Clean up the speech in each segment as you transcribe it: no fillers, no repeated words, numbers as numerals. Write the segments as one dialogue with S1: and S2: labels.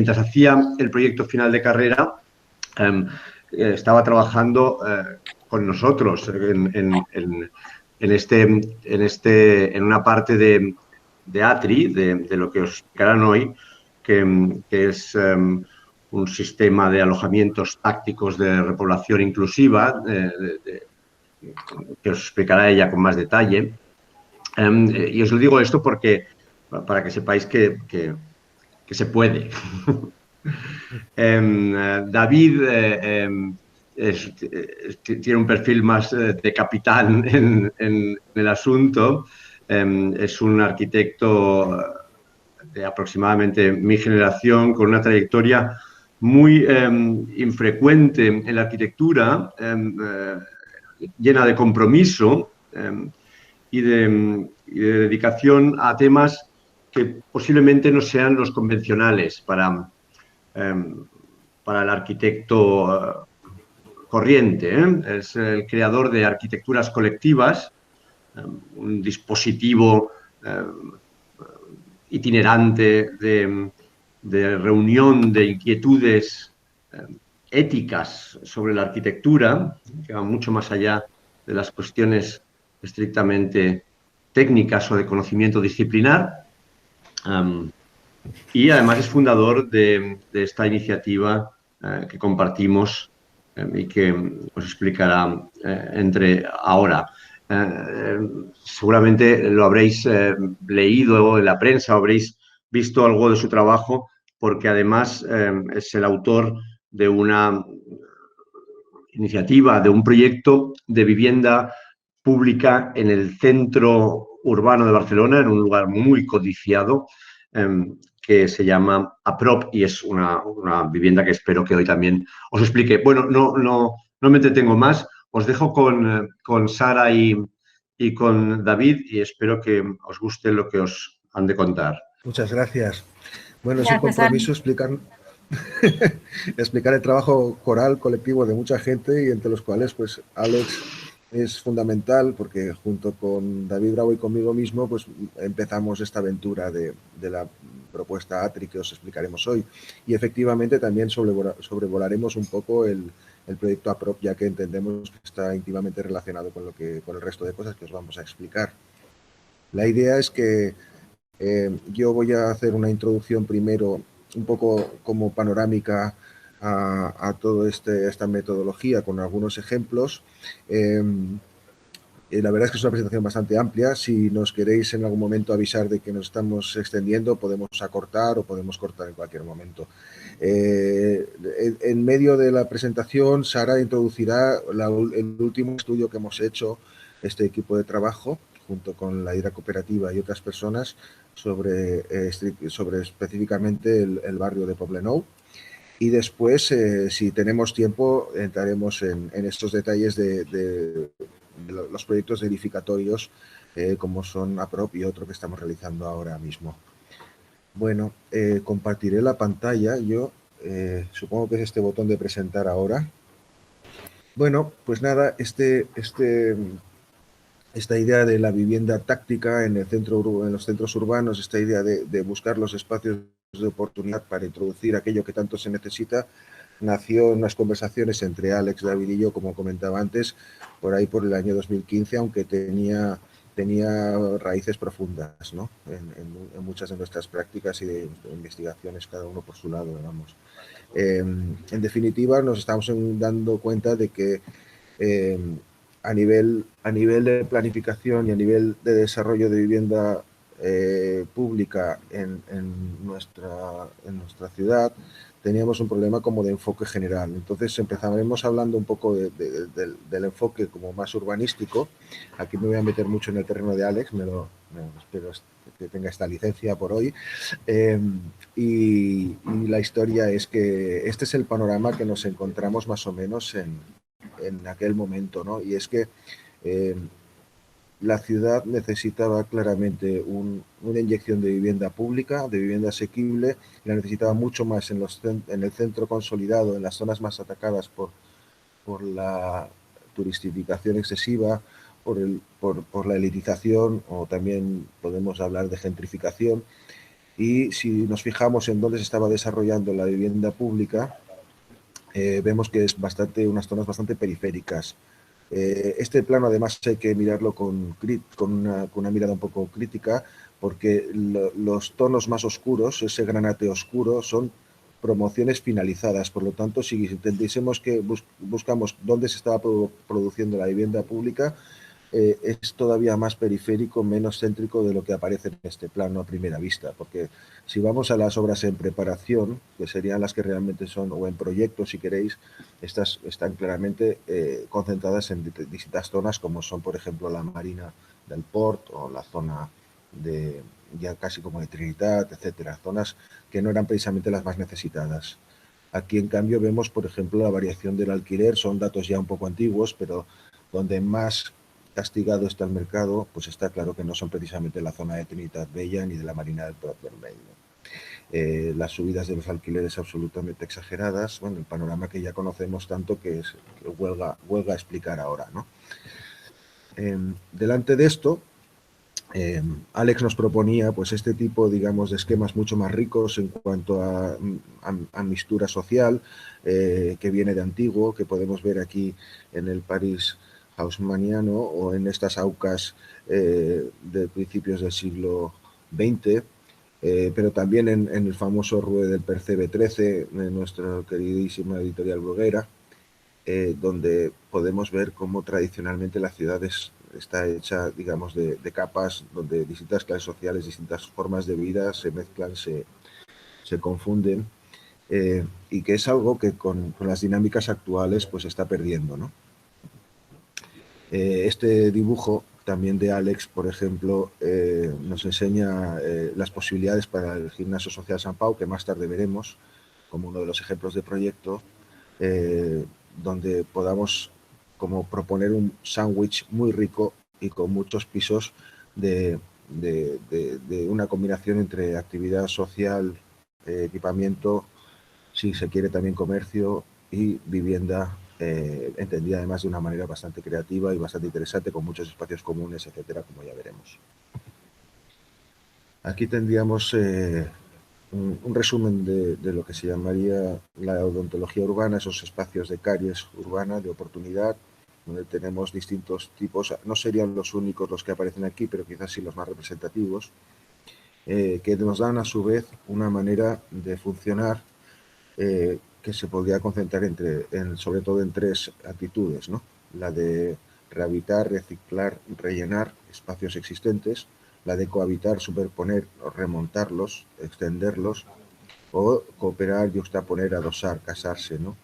S1: mientras hacía el proyecto final de carrera, estaba trabajando con nosotros en una parte de ATRI, de lo que os explicarán hoy, que es un sistema de alojamientos tácticos de repoblación inclusiva, que os explicará ella con más detalle. Y os lo digo esto porque, para que sepáis que se puede. David tiene un perfil más de capitán en el asunto. Es un arquitecto de aproximadamente mi generación, con una trayectoria muy infrecuente en la arquitectura, llena de compromiso y de dedicación a temas que posiblemente no sean los convencionales para el arquitecto corriente. Es el creador de arquitecturas colectivas, un dispositivo itinerante de reunión de inquietudes éticas sobre la arquitectura, que va mucho más allá de las cuestiones estrictamente técnicas o de conocimiento disciplinar. Y además es fundador de esta iniciativa que compartimos y que os explicará entre ahora. Seguramente lo habréis leído en la prensa, o habréis visto algo de su trabajo, porque además es el autor de una iniciativa, de un proyecto de vivienda pública en el centro urbano de Barcelona, en un lugar muy codiciado, que se llama APROP, y es una vivienda que espero que hoy también os explique. Bueno, no me entretengo más, os dejo con Sara y con David, y espero que os guste lo que os han de contar.
S2: Muchas gracias. Bueno, es un
S3: Gracias,
S2: compromiso explicar el trabajo coral colectivo de mucha gente, y entre los cuales pues Alex es fundamental, porque junto con David Bravo y conmigo mismo pues empezamos esta aventura de la propuesta ATRI que os explicaremos hoy, y efectivamente también sobrevolaremos un poco el proyecto APROP, ya que entendemos que está íntimamente relacionado con el resto de cosas que os vamos a explicar. La idea es que yo voy a hacer una introducción primero, un poco como panorámica a toda esta metodología, con algunos ejemplos. La verdad es que es una presentación bastante amplia. Si nos queréis en algún momento avisar de que nos estamos extendiendo, podemos acortar o podemos cortar en cualquier momento. En medio de la presentación, Sara introducirá el último estudio que hemos hecho, este equipo de trabajo, junto con la Hidra Cooperativa y otras personas, sobre específicamente el barrio de Poblenou. Y después, si tenemos tiempo, entraremos en estos detalles de los proyectos edificatorios, como son APROP y otro que estamos realizando ahora mismo. Bueno, compartiré la pantalla. Yo supongo que es este botón de presentar ahora. Bueno, pues nada, esta idea de la vivienda táctica en los centros urbanos, esta idea de buscar los espacios de oportunidad para introducir aquello que tanto se necesita, nació en unas conversaciones entre Alex, David y yo, como comentaba antes, por ahí por el año 2015, aunque tenía raíces profundas, ¿no? en muchas de nuestras prácticas y de investigaciones, cada uno por su lado, digamos. En definitiva, nos estamos dando cuenta de que a nivel de planificación y a nivel de desarrollo de vivienda pública en nuestra ciudad, teníamos un problema como de enfoque general. Entonces empezaremos hablando un poco del enfoque como más urbanístico. Aquí me voy a meter mucho en el terreno de Alex, espero que tenga esta licencia por hoy. Y la historia es que este es el panorama que nos encontramos más o menos en aquel momento, ¿no? Y es que la ciudad necesitaba claramente una inyección de vivienda pública, de vivienda asequible, y la necesitaba mucho más en el centro consolidado, en las zonas más atacadas por la turistificación excesiva, por la elitización, o también podemos hablar de gentrificación. Y si nos fijamos en dónde se estaba desarrollando la vivienda pública, vemos que es unas zonas bastante periféricas. Este plano además hay que mirarlo con una mirada un poco crítica, porque los tonos más oscuros, ese granate oscuro, son promociones finalizadas. Por lo tanto, si entendiésemos que buscamos dónde se estaba produciendo la vivienda pública, es todavía más periférico, menos céntrico de lo que aparece en este plano a primera vista, porque si vamos a las obras en preparación, que serían las que realmente son, o en proyectos si queréis, estas están claramente concentradas en distintas zonas, como son por ejemplo la Marina del Port o la zona de ya casi como de Trinitat, etcétera, zonas que no eran precisamente las más necesitadas. Aquí en cambio vemos por ejemplo la variación del alquiler, son datos ya un poco antiguos, pero donde más castigado está el mercado, pues está claro que no son precisamente la zona de Trinitat Vella ni de la Marina del Prat Vermell. Las subidas de los alquileres absolutamente exageradas, bueno, el panorama que ya conocemos tanto que huelga explicar ahora, ¿no? Delante de esto, Alex nos proponía pues este tipo, digamos, de esquemas mucho más ricos en cuanto a mistura social, que viene de antiguo, que podemos ver aquí en el París haussmanniano o en estas aucas de principios del siglo XX, pero también en el famoso Rue del Percebe 13, de nuestra queridísima editorial bloguera, donde podemos ver cómo tradicionalmente la ciudad está hecha, digamos, de capas, donde distintas clases sociales, distintas formas de vida se mezclan, se confunden, y que es algo que con las dinámicas actuales pues está perdiendo, ¿no? Este dibujo también de Alex, por ejemplo, nos enseña las posibilidades para el Gimnasio Social San Pau, que más tarde veremos como uno de los ejemplos de proyecto, donde podamos como proponer un sándwich muy rico y con muchos pisos de una combinación entre actividad social, equipamiento, si se quiere también comercio y vivienda, entendida además de una manera bastante creativa y bastante interesante, con muchos espacios comunes, etcétera, como ya veremos. Aquí tendríamos un resumen de lo que se llamaría la odontología urbana, esos espacios de caries urbana, de oportunidad, donde tenemos distintos tipos, no serían los únicos los que aparecen aquí, pero quizás sí los más representativos, que nos dan a su vez una manera de funcionar que se podría concentrar sobre todo en tres actitudes, ¿no? La de rehabilitar, reciclar, rellenar espacios existentes, la de cohabitar, superponer, remontarlos, extenderlos, o cooperar, yuxtaponer, adosar, casarse, ¿no?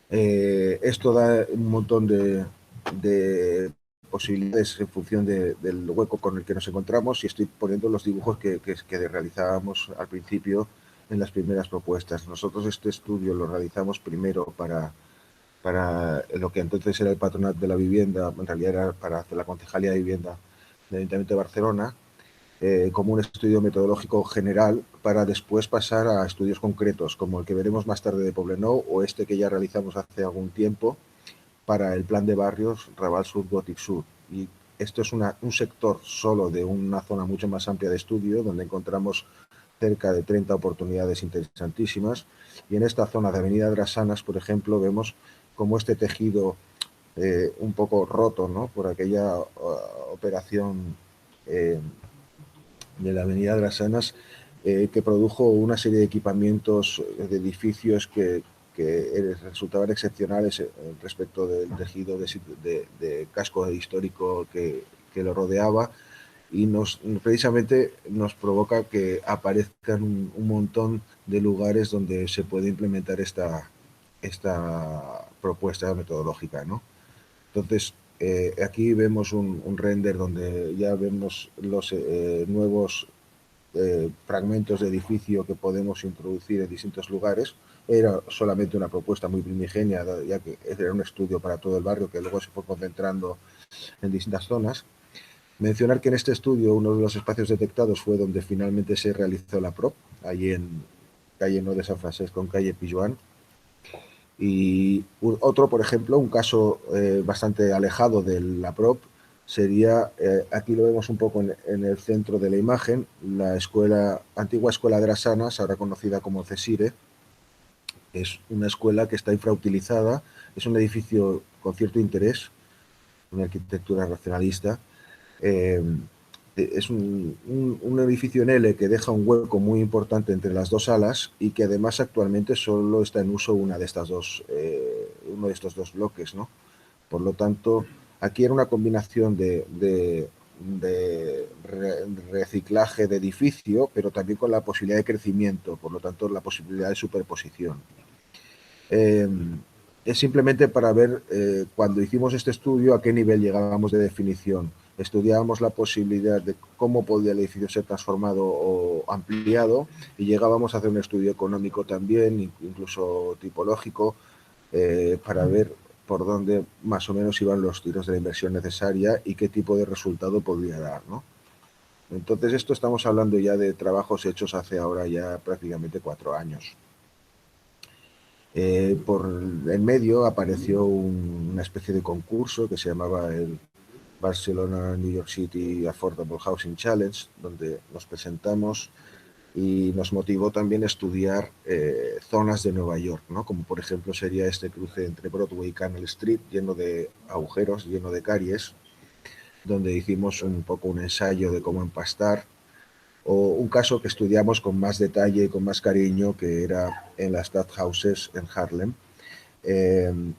S2: Esto da un montón de posibilidades en función del hueco con el que nos encontramos, y estoy poniendo los dibujos que realizábamos al principio en las primeras propuestas. Nosotros este estudio lo realizamos primero para lo que entonces era el Patronato de la Vivienda, en realidad era para hacer la Concejalía de Vivienda del Ayuntamiento de Barcelona, como un estudio metodológico general, para después pasar a estudios concretos, como el que veremos más tarde de Poblenou, o este que ya realizamos hace algún tiempo para el plan de barrios Raval Sur, Gòtic Sur. Y esto es un sector solo de una zona mucho más amplia de estudio, donde encontramos cerca de 30 oportunidades interesantísimas. Y en esta zona de Avenida Drasanas, por ejemplo, vemos como este tejido un poco roto, ¿no?, por aquella operación de la Avenida Drasanas, que produjo una serie de equipamientos de edificios que resultaban excepcionales respecto del tejido de casco histórico que lo rodeaba, y precisamente nos provoca que aparezcan un montón de lugares donde se puede implementar esta propuesta metodológica, ¿no? Entonces, aquí vemos un render donde ya vemos los nuevos fragmentos de edificio que podemos introducir en distintos lugares. Era solamente una propuesta muy primigenia, ya que era un estudio para todo el barrio que luego se fue concentrando en distintas zonas. Mencionar que en este estudio uno de los espacios detectados fue donde finalmente se realizó la PROP, allí en calle No de San Francisco, en calle Pijuán. Y otro, por ejemplo, un caso bastante alejado de la PROP, sería, aquí lo vemos un poco en el centro de la imagen, la antigua escuela de las Anas, ahora conocida como CESIRE. Es una escuela que está infrautilizada, es un edificio con cierto interés, una arquitectura racionalista. Es un edificio en L que deja un hueco muy importante entre las dos alas y que además actualmente solo está en uso uno de estos dos bloques, ¿no? Por lo tanto, aquí era una combinación de reciclaje de edificio, pero también con la posibilidad de crecimiento, por lo tanto, la posibilidad de superposición. Es simplemente para ver, cuando hicimos este estudio, a qué nivel llegábamos de definición. Estudiábamos la posibilidad de cómo podía el edificio ser transformado o ampliado, y llegábamos a hacer un estudio económico también, incluso tipológico, para ver por dónde más o menos iban los tiros de la inversión necesaria y qué tipo de resultado podría dar, ¿no? Entonces, esto estamos hablando ya de trabajos hechos hace ahora ya prácticamente 4 años. Por en medio apareció una especie de concurso que se llamaba el Barcelona New York City Affordable Housing Challenge, donde nos presentamos y nos motivó también a estudiar zonas de Nueva York, ¿no? Como por ejemplo sería este cruce entre Broadway y Canal Street, lleno de agujeros, lleno de caries, donde hicimos un poco un ensayo de cómo empastar, o un caso que estudiamos con más detalle y con más cariño, que era en las Stadthouses en Harlem,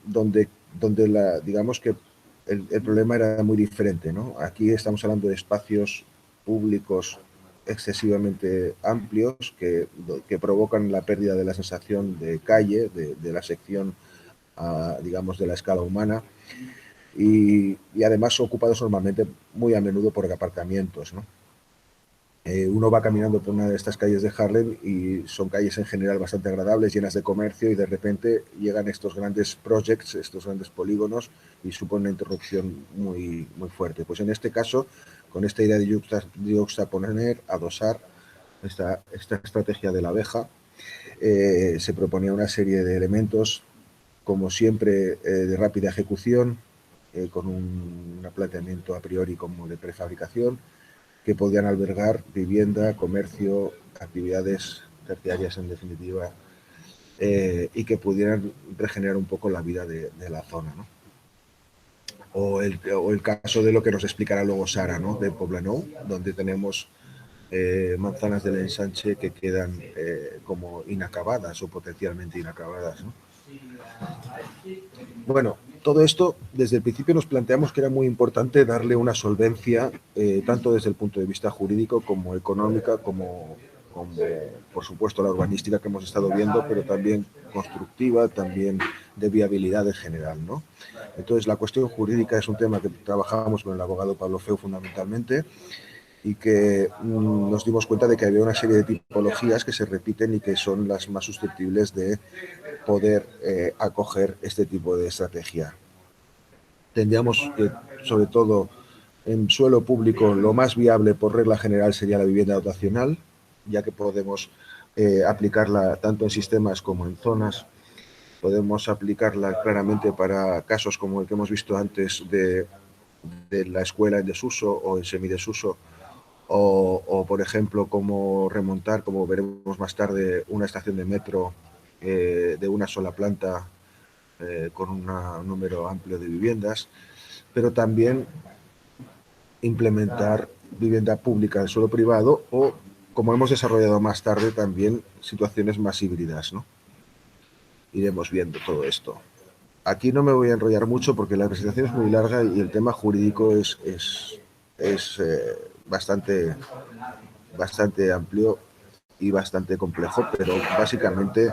S2: donde digamos que el problema era muy diferente, ¿no? Aquí estamos hablando de espacios públicos excesivamente amplios que provocan la pérdida de la sensación de calle, de la sección, digamos, de la escala humana, y además son ocupados normalmente muy a menudo por aparcamientos, ¿no? Uno va caminando por una de estas calles de Harlem y son calles en general bastante agradables, llenas de comercio, y de repente llegan estos grandes projects, estos grandes polígonos, y supone una interrupción muy, muy fuerte. Pues en este caso, con esta idea de juxtaponer, adosar esta estrategia de la abeja, se proponía una serie de elementos, como siempre, de rápida ejecución, con un planteamiento a priori como de prefabricación, que podían albergar vivienda, comercio, actividades terciarias en definitiva, y que pudieran regenerar un poco la vida de la zona, ¿no? O el caso de lo que nos explicará luego Sara, ¿no? De Poblenou, donde tenemos manzanas del ensanche que quedan como inacabadas o potencialmente inacabadas, ¿no? Bueno, todo esto, desde el principio nos planteamos que era muy importante darle una solvencia, tanto desde el punto de vista jurídico como económica, como por supuesto la urbanística que hemos estado viendo, pero también constructiva, también de viabilidad en general, ¿no? Entonces, la cuestión jurídica es un tema que trabajamos con el abogado Pablo Feu fundamentalmente, y que nos dimos cuenta de que había una serie de tipologías que se repiten y que son las más susceptibles de poder acoger este tipo de estrategia. Tendríamos que, sobre todo en suelo público, lo más viable por regla general sería la vivienda dotacional, ya que podemos aplicarla tanto en sistemas como en zonas. Podemos aplicarla claramente para casos como el que hemos visto antes de la escuela en desuso o en semidesuso, o por ejemplo, como remontar, como veremos más tarde, una estación de metro de una sola planta, con un número amplio de viviendas, pero también implementar vivienda pública en suelo privado, o, como hemos desarrollado más tarde, también situaciones más híbridas, ¿no? Iremos viendo todo esto. Aquí no me voy a enrollar mucho porque la presentación es muy larga y el tema jurídico es bastante amplio y bastante complejo, pero básicamente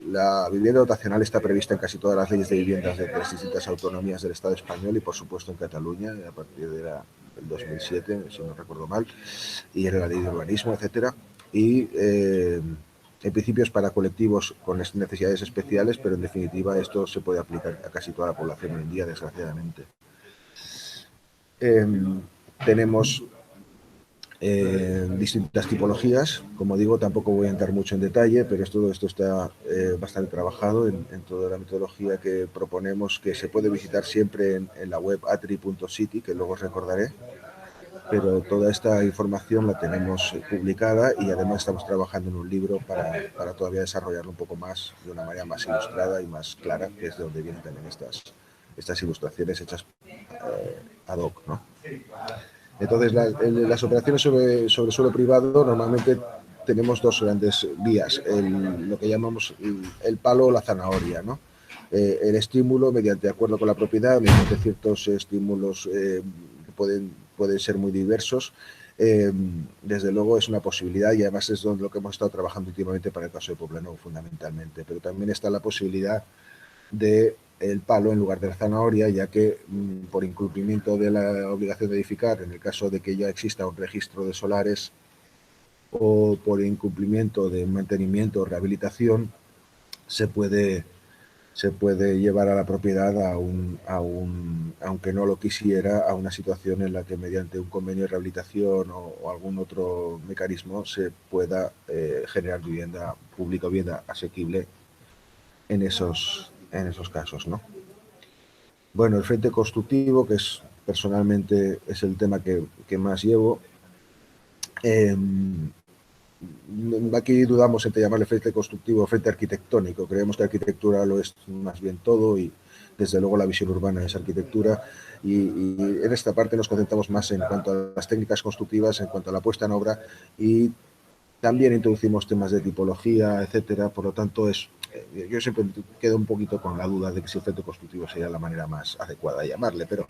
S2: la vivienda dotacional está prevista en casi todas las leyes de viviendas de las distintas autonomías del Estado español, y por supuesto en Cataluña a partir del 2007, si no recuerdo mal, y en la ley de urbanismo, etcétera. Y en principio es para colectivos con necesidades especiales, pero en definitiva esto se puede aplicar a casi toda la población hoy en día, desgraciadamente. Tenemos distintas tipologías. Como digo, tampoco voy a entrar mucho en detalle, pero todo esto está bastante trabajado en toda la metodología que proponemos, que se puede visitar siempre en la web atri.city, que luego os recordaré. Pero toda esta información la tenemos publicada y además estamos trabajando en un libro para todavía desarrollarlo un poco más, de una manera más ilustrada y más clara, que es de donde vienen también estas ilustraciones hechas ad hoc, ¿no? Entonces, las operaciones sobre suelo privado normalmente tenemos dos grandes vías, lo que llamamos el palo o la zanahoria, ¿no? El estímulo mediante acuerdo con la propiedad, mediante ciertos estímulos que pueden ser muy diversos. Desde luego es una posibilidad y además es lo que hemos estado trabajando últimamente para el caso de Poblenou fundamentalmente, pero también está la posibilidad de el palo en lugar de la zanahoria, ya que por incumplimiento de la obligación de edificar, en el caso de que ya exista un registro de solares, o por incumplimiento de mantenimiento o rehabilitación, se puede llevar a la propiedad aunque no lo quisiera, a una situación en la que mediante un convenio de rehabilitación o algún otro mecanismo se pueda generar vivienda pública o vivienda asequible en esos casos, ¿no? Bueno, el frente constructivo, que personalmente es el tema que más llevo. Aquí dudamos entre llamarle frente constructivo o frente arquitectónico. Creemos que arquitectura lo es más bien todo y desde luego la visión urbana es arquitectura y en esta parte nos concentramos más en cuanto a las técnicas constructivas, en cuanto a la puesta en obra y también introducimos temas de tipología, etcétera. Por lo tanto, yo siempre quedo un poquito con la duda de que si el frente constructivo sería la manera más adecuada de llamarle, pero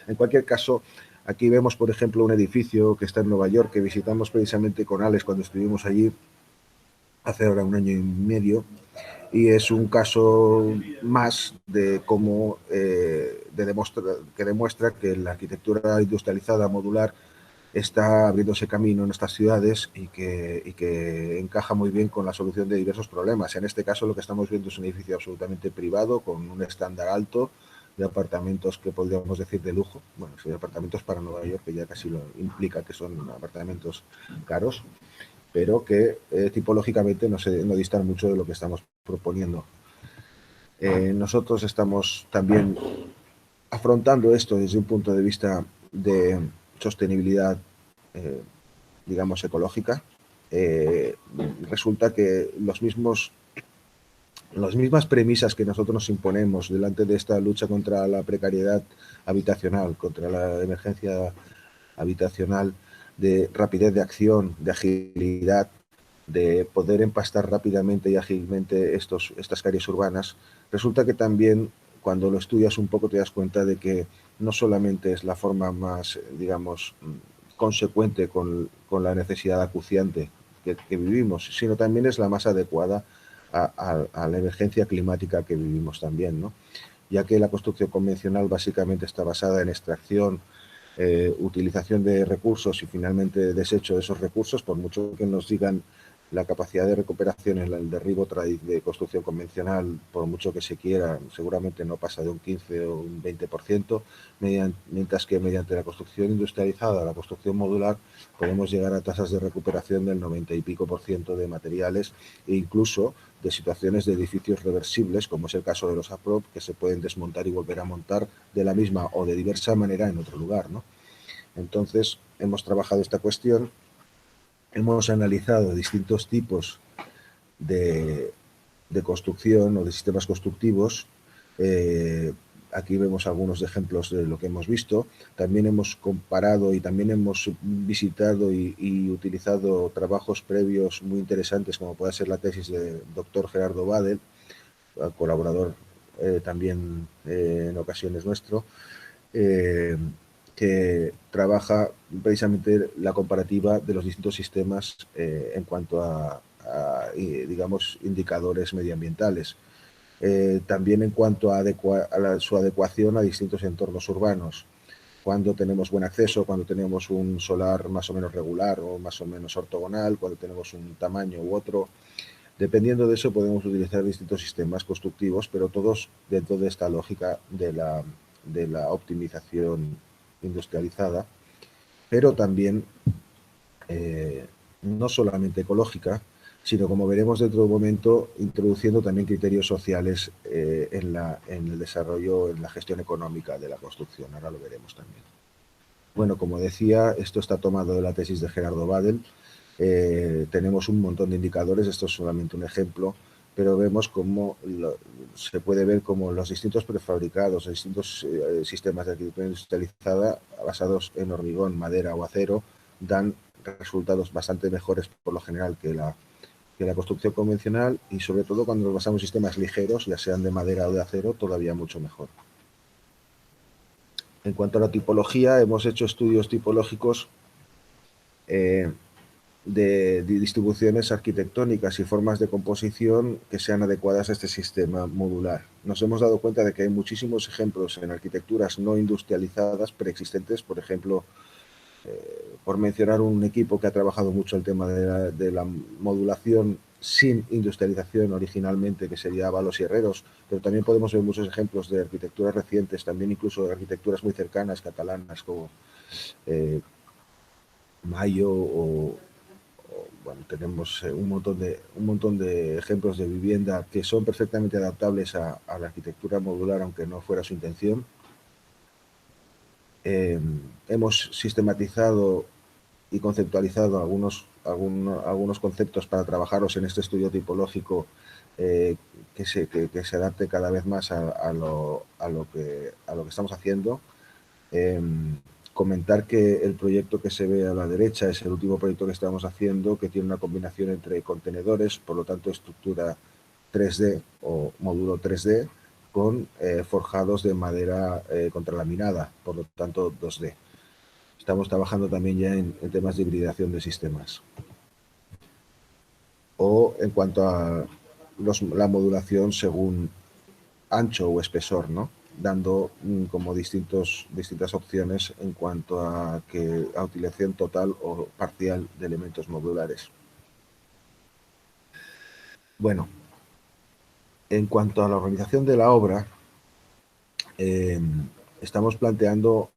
S2: en cualquier caso, aquí vemos, por ejemplo, un edificio que está en Nueva York, que visitamos precisamente con Alex cuando estuvimos allí hace ahora 1 año y medio, y es un caso más de cómo que demuestra que la arquitectura industrializada modular está abriéndose camino en estas ciudades y que encaja muy bien con la solución de diversos problemas. En este caso lo que estamos viendo es un edificio absolutamente privado, con un estándar alto, de apartamentos que podríamos decir de lujo. Bueno, sí, apartamentos para Nueva York, que ya casi lo implica que son apartamentos caros, pero que tipológicamente no distan mucho de lo que estamos proponiendo. Nosotros estamos también afrontando esto desde un punto de vista de sostenibilidad, digamos, ecológica. Resulta que las mismas premisas que nosotros nos imponemos delante de esta lucha contra la precariedad habitacional, contra la emergencia habitacional, de rapidez de acción, de agilidad, de poder empastar rápidamente y ágilmente estas calles urbanas, resulta que también cuando lo estudias un poco te das cuenta de que no solamente es la forma más, digamos, consecuente con la necesidad acuciante que vivimos, sino también es la más adecuada a la emergencia climática que vivimos también, ¿no? Ya que la construcción convencional básicamente está basada en extracción, utilización de recursos y finalmente desecho de esos recursos, por mucho que nos digan la capacidad de recuperación en el derribo de construcción convencional, por mucho que se quiera, seguramente no pasa de un 15 o un 20%, mientras que mediante la construcción industrializada, la construcción modular, podemos llegar a tasas de recuperación del 90 y pico % de materiales e incluso de situaciones de edificios reversibles, como es el caso de los APROP, que se pueden desmontar y volver a montar de la misma o de diversa manera en otro lugar, ¿no? Entonces, hemos trabajado esta cuestión, hemos analizado distintos tipos de construcción o de sistemas constructivos. Aquí vemos algunos ejemplos de lo que hemos visto. También hemos comparado y también hemos visitado y utilizado trabajos previos muy interesantes, como puede ser la tesis del doctor Gerardo Badel, colaborador también en ocasiones nuestro, que trabaja precisamente la comparativa de los distintos sistemas en cuanto a digamos, indicadores medioambientales. También en cuanto a su adecuación a distintos entornos urbanos. Cuando tenemos buen acceso, cuando tenemos un solar más o menos regular o más o menos ortogonal, cuando tenemos un tamaño u otro. Dependiendo de eso podemos utilizar distintos sistemas constructivos, pero todos dentro de esta lógica de la optimización industrializada, pero también no solamente ecológica, sino, como veremos dentro de un momento, introduciendo también criterios sociales en el desarrollo, en la gestión económica de la construcción. Ahora lo veremos también. Bueno, como decía, esto está tomado de la tesis de Gerardo Badel. Tenemos un montón de indicadores, esto es solamente un ejemplo, pero vemos cómo se puede ver cómo los distintos prefabricados, los distintos sistemas de arquitectura industrializada basados en hormigón, madera o acero dan resultados bastante mejores por lo general que la construcción convencional, y sobre todo cuando nos basamos en sistemas ligeros, ya sean de madera o de acero, todavía mucho mejor. En cuanto a la tipología, hemos hecho estudios tipológicos de distribuciones arquitectónicas y formas de composición que sean adecuadas a este sistema modular. Nos hemos dado cuenta de que hay muchísimos ejemplos en arquitecturas no industrializadas preexistentes, por ejemplo, por mencionar un equipo que ha trabajado mucho el tema de la modulación sin industrialización originalmente, que sería Avalos y Herreros, pero también podemos ver muchos ejemplos de arquitecturas recientes, también incluso de arquitecturas muy cercanas, catalanas, como Mayo bueno, tenemos un montón de ejemplos de vivienda que son perfectamente adaptables a la arquitectura modular, aunque no fuera su intención. Hemos sistematizado y conceptualizado algunos conceptos para trabajarlos en este estudio tipológico que se adapte cada vez más a lo que estamos haciendo. Comentar que el proyecto que se ve a la derecha es el último proyecto que estamos haciendo, que tiene una combinación entre contenedores, por lo tanto estructura 3D o módulo 3D, con forjados de madera contralaminada, por lo tanto 2D. Estamos trabajando también ya en temas de hibridación de sistemas. O en cuanto a la modulación según ancho o espesor, ¿no? Dando como distintas opciones en cuanto a utilización total o parcial de elementos modulares. Bueno, en cuanto a la organización de la obra, estamos planteando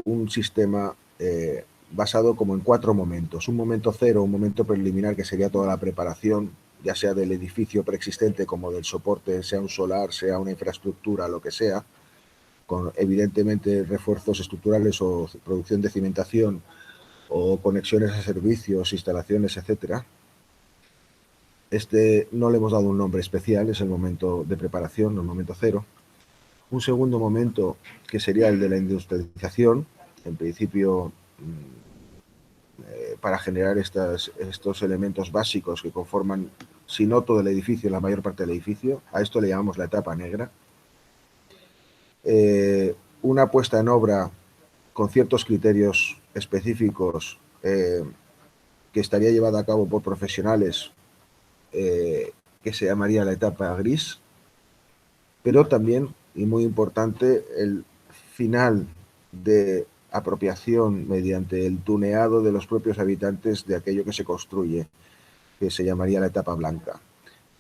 S2: un sistema basado como en 4 momentos. Un momento cero, un momento preliminar, que sería toda la preparación, ya sea del edificio preexistente como del soporte, sea un solar, sea una infraestructura, lo que sea, con evidentemente refuerzos estructurales o producción de cimentación o conexiones a servicios, instalaciones, etcétera. Este no le hemos dado un nombre especial, es el momento de preparación, el momento cero. Un segundo momento, que sería el de la industrialización, en principio para generar estos elementos básicos que conforman, si no todo el edificio, la mayor parte del edificio. A esto le llamamos la etapa negra. Una puesta en obra con ciertos criterios específicos que estaría llevada a cabo por profesionales, que se llamaría la etapa gris, pero también, y muy importante, el final de apropiación mediante el tuneado de los propios habitantes de aquello que se construye, que se llamaría la etapa blanca.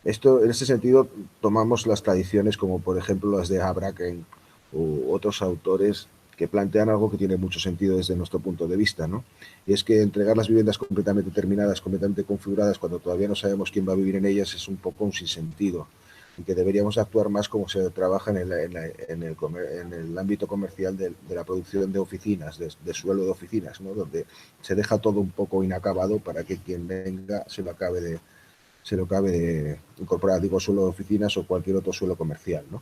S2: Esto, en ese sentido, tomamos las tradiciones como por ejemplo las de Houbraken u otros autores que plantean algo que tiene mucho sentido desde nuestro punto de vista, ¿no? Y es que entregar las viviendas completamente terminadas, completamente configuradas, cuando todavía no sabemos quién va a vivir en ellas, es un poco un sinsentido, y que deberíamos actuar más como se trabaja en el ámbito comercial de la producción de oficinas, de suelo de oficinas, ¿no? Donde se deja todo un poco inacabado para que quien venga se lo acabe de incorporar, digo, suelo de oficinas o cualquier otro suelo comercial, ¿no?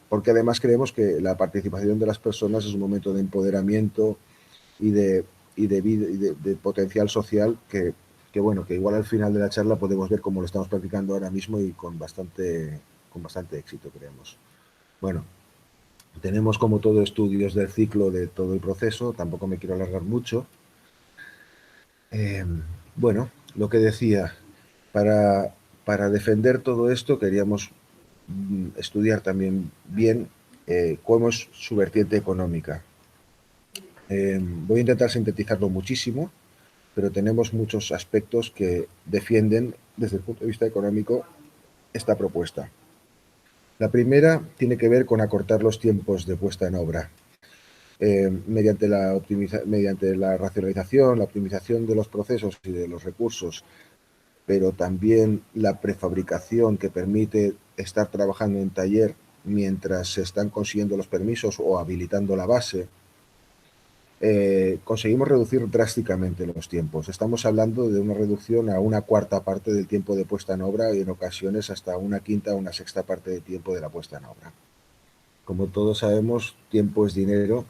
S2: Porque además creemos que la participación de las personas es un momento de empoderamiento y de potencial social que igual al final de la charla podemos ver cómo lo estamos practicando ahora mismo y con bastante éxito, creemos. Bueno, tenemos como todo estudios del ciclo de todo el proceso, tampoco me quiero alargar mucho. Bueno, lo que decía, para defender todo esto queríamos estudiar también bien cómo es su vertiente económica. Voy a intentar sintetizarlo muchísimo, pero tenemos muchos aspectos que defienden desde el punto de vista económico esta propuesta. La primera tiene que ver con acortar los tiempos de puesta en obra. mediante la racionalización, la optimización de los procesos y de los recursos, pero también la prefabricación que permite estar trabajando en taller mientras se están consiguiendo los permisos o habilitando la base, conseguimos reducir drásticamente los tiempos. Estamos hablando de una reducción a una cuarta parte del tiempo de puesta en obra y en ocasiones hasta una quinta o una sexta parte del tiempo de la puesta en obra. Como todos sabemos, tiempo es dinero,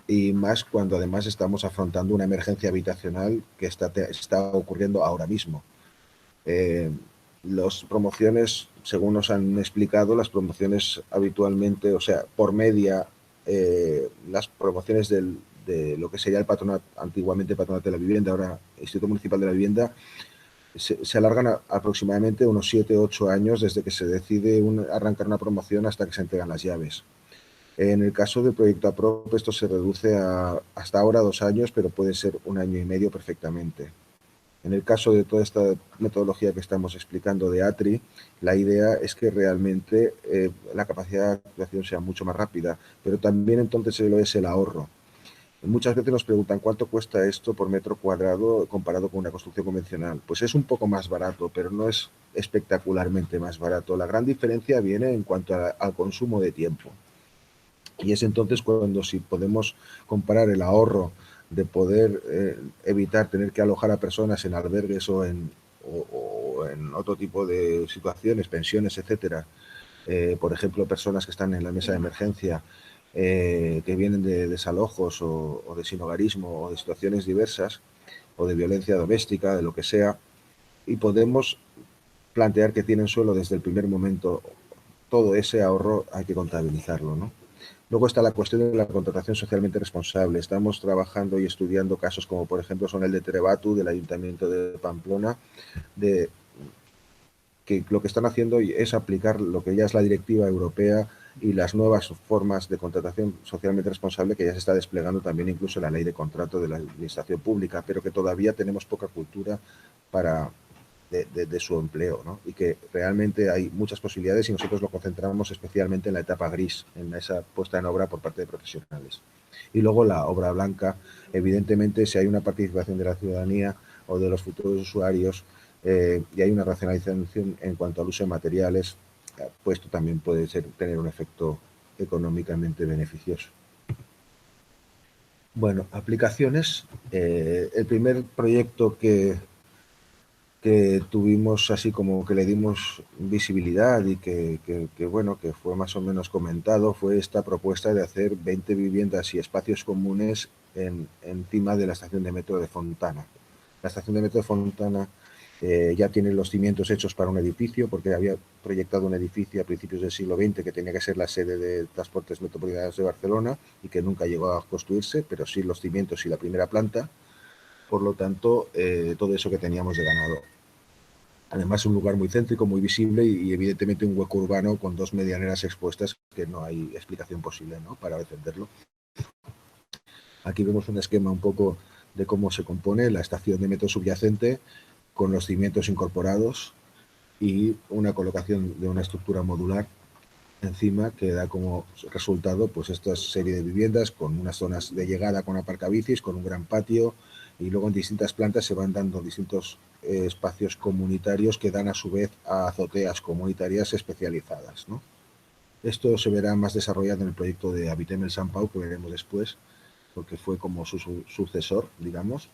S2: y más cuando además estamos afrontando una emergencia habitacional que está ocurriendo ahora mismo. Las promociones, según nos han explicado, las promociones habitualmente, o sea, por media, las promociones de lo que sería el patronato, antiguamente Patronato de la Vivienda, ahora Instituto Municipal de la Vivienda, se alargan aproximadamente unos 7 o 8 años desde que se decide arrancar una promoción hasta que se entregan las llaves. En el caso del proyecto APROP, esto se reduce a hasta ahora 2 años, pero puede ser 1 año y medio perfectamente. En el caso de toda esta metodología que estamos explicando de ATRI, la idea es que realmente la capacidad de actuación sea mucho más rápida, pero también entonces lo es el ahorro. Muchas veces nos preguntan cuánto cuesta esto por metro cuadrado comparado con una construcción convencional. Pues es un poco más barato, pero no es espectacularmente más barato. La gran diferencia viene en cuanto al consumo de tiempo. Y es entonces cuando, si podemos comparar el ahorro de poder evitar tener que alojar a personas en albergues o en otro tipo de situaciones, pensiones, etcétera, por ejemplo, personas que están en la mesa de emergencia, que vienen de desalojos o de sinhogarismo o de situaciones diversas o de violencia doméstica, de lo que sea, y podemos plantear que tienen suelo desde el primer momento. Todo ese ahorro hay que contabilizarlo, ¿no? Luego está la cuestión de la contratación socialmente responsable. Estamos trabajando y estudiando casos como, por ejemplo, son el de Terebatu, del Ayuntamiento de Pamplona, de que lo que están haciendo es aplicar lo que ya es la directiva europea y las nuevas formas de contratación socialmente responsable que ya se está desplegando también incluso en la ley de contrato de la administración pública, pero que todavía tenemos poca cultura de su empleo, ¿no? Y que realmente hay muchas posibilidades y nosotros lo concentramos especialmente en la etapa gris, en esa puesta en obra por parte de profesionales. Y luego la obra blanca, evidentemente, si hay una participación de la ciudadanía o de los futuros usuarios y hay una racionalización en cuanto al uso de materiales, pues esto también puede tener un efecto económicamente beneficioso. Bueno, aplicaciones. El primer proyecto que tuvimos así como que le dimos visibilidad y bueno, que fue más o menos comentado, fue esta propuesta de hacer 20 viviendas y espacios comunes encima de la estación de metro de Fontana. La estación de metro de Fontana ya tiene los cimientos hechos para un edificio, porque había proyectado un edificio a principios del siglo XX que tenía que ser la sede de Transportes Metropolitanos de Barcelona y que nunca llegó a construirse, pero sí los cimientos y la primera planta. Por lo tanto, todo eso que teníamos de ganado. Además, un lugar muy céntrico, muy visible y evidentemente un hueco urbano con 2 medianeras expuestas que no hay explicación posible, ¿no?, para defenderlo. Aquí vemos un esquema un poco de cómo se compone la estación de metro subyacente con los cimientos incorporados y una colocación de una estructura modular encima que da como resultado pues esta serie de viviendas con unas zonas de llegada con aparcabicis, con un gran patio, y luego en distintas plantas se van dando distintos espacios comunitarios que dan a su vez a azoteas comunitarias especializadas, ¿no? Esto se verá más desarrollado en el proyecto de Habitem el Sant Pau, que veremos después, porque fue como su sucesor, digamos.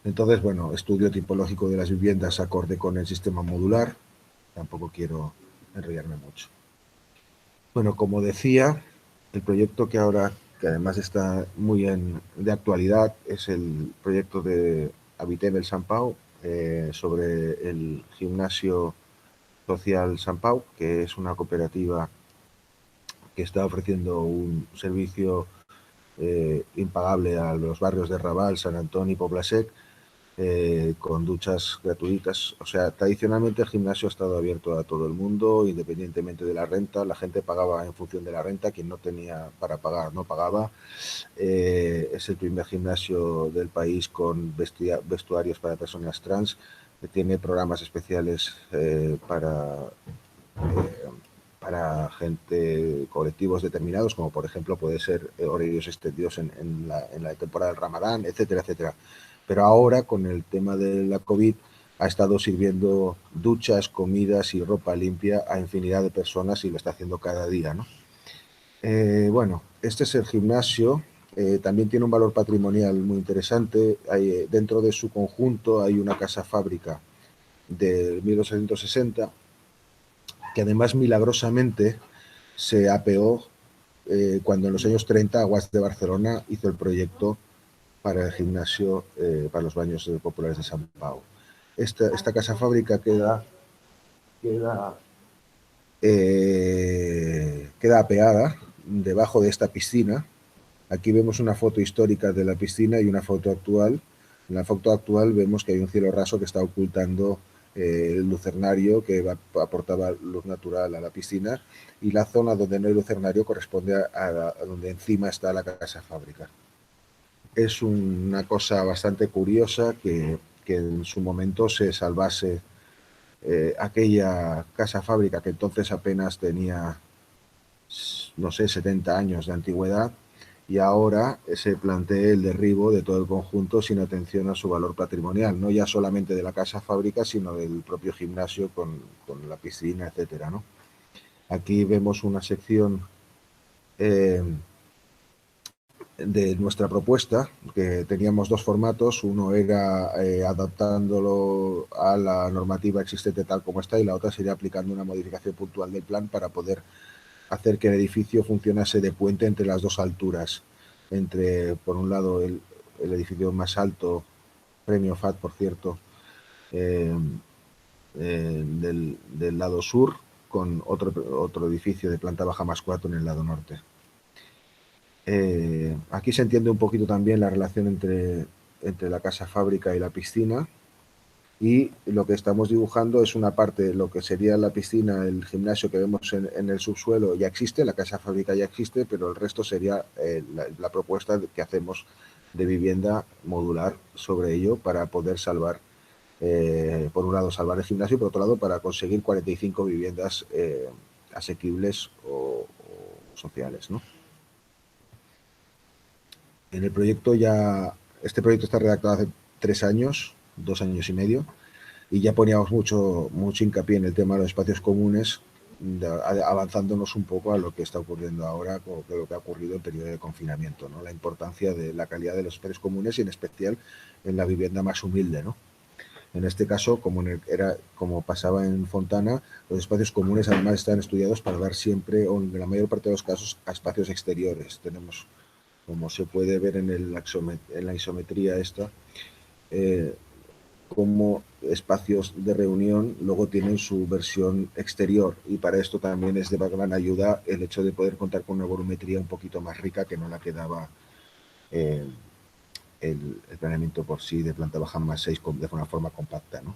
S2: Entonces, bueno, estudio tipológico de las viviendas acorde con el sistema modular. Tampoco quiero enrollarme mucho. Bueno, como decía, el proyecto que ahora, que además está muy de actualidad, es el proyecto de Habitem el Sant Pau, sobre el gimnasio social Sant Pau, que es una cooperativa que está ofreciendo un servicio impagable a los barrios de Raval, Sant Antoni y Poblasec, con duchas gratuitas. O sea, tradicionalmente el gimnasio ha estado abierto a todo el mundo, independientemente de la renta. La gente pagaba en función de la renta, quien no tenía para pagar no pagaba. Es el primer gimnasio del país con vestuarios para personas trans, que tiene programas especiales para para gente, colectivos determinados, como por ejemplo puede ser horarios extendidos en la temporada del Ramadán, etcétera, etcétera. Pero ahora, con el tema de la COVID, ha estado sirviendo duchas, comidas y ropa limpia a infinidad de personas y lo está haciendo cada día, ¿no? Bueno, este es el gimnasio. También tiene un valor patrimonial muy interesante. Dentro de su conjunto hay una casa fábrica de 1860 que además milagrosamente se apeó cuando en los años 30 Aguas de Barcelona hizo el proyecto para el gimnasio, para los baños populares de San Pau. Esta casa fábrica queda apeada debajo de esta piscina. Aquí vemos una foto histórica de la piscina y una foto actual. En la foto actual vemos que hay un cielo raso que está ocultando el lucernario que aportaba luz natural a la piscina, y la zona donde no hay lucernario corresponde a donde encima está la casa fábrica. Es una cosa bastante curiosa que en su momento se salvase aquella casa fábrica, que entonces apenas tenía, no sé, 70 años de antigüedad, y ahora se plantea el derribo de todo el conjunto sin atención a su valor patrimonial, no ya solamente de la casa fábrica, sino del propio gimnasio con la piscina, etcétera, ¿no? Aquí vemos una sección de nuestra propuesta, que teníamos dos formatos. Uno era adaptándolo a la normativa existente tal como está, y la otra sería aplicando una modificación puntual del plan para poder hacer que el edificio funcionase de puente entre las dos alturas, entre, por un lado, el edificio más alto, Premio FAT, por cierto, del lado sur, con otro edificio de planta baja más 4 en el lado norte. Aquí se entiende un poquito también la relación entre la casa fábrica y la piscina, y lo que estamos dibujando es una parte, lo que sería la piscina, el gimnasio que vemos en el subsuelo ya existe, la casa fábrica ya existe, pero el resto sería la propuesta que hacemos de vivienda modular sobre ello para poder salvar, por un lado salvar el gimnasio, y por otro lado para conseguir 45 viviendas asequibles o sociales, ¿no? En el proyecto este proyecto está redactado hace 3 años, 2 años y medio, y ya poníamos mucho hincapié en el tema de los espacios comunes, avanzándonos un poco a lo que está ocurriendo ahora, con lo que ha ocurrido en periodo de confinamiento, ¿no? La importancia de la calidad de los espacios comunes, y en especial en la vivienda más humilde, ¿no? En este caso, como pasaba en Fontana, los espacios comunes además están estudiados para dar siempre, o en la mayor parte de los casos, a espacios exteriores. Tenemos, como se puede ver en la isometría esta, como espacios de reunión luego tienen su versión exterior, y para esto también es de gran ayuda el hecho de poder contar con una volumetría un poquito más rica que no la que daba el planeamiento por sí de planta baja más 6 de una forma compacta, ¿no?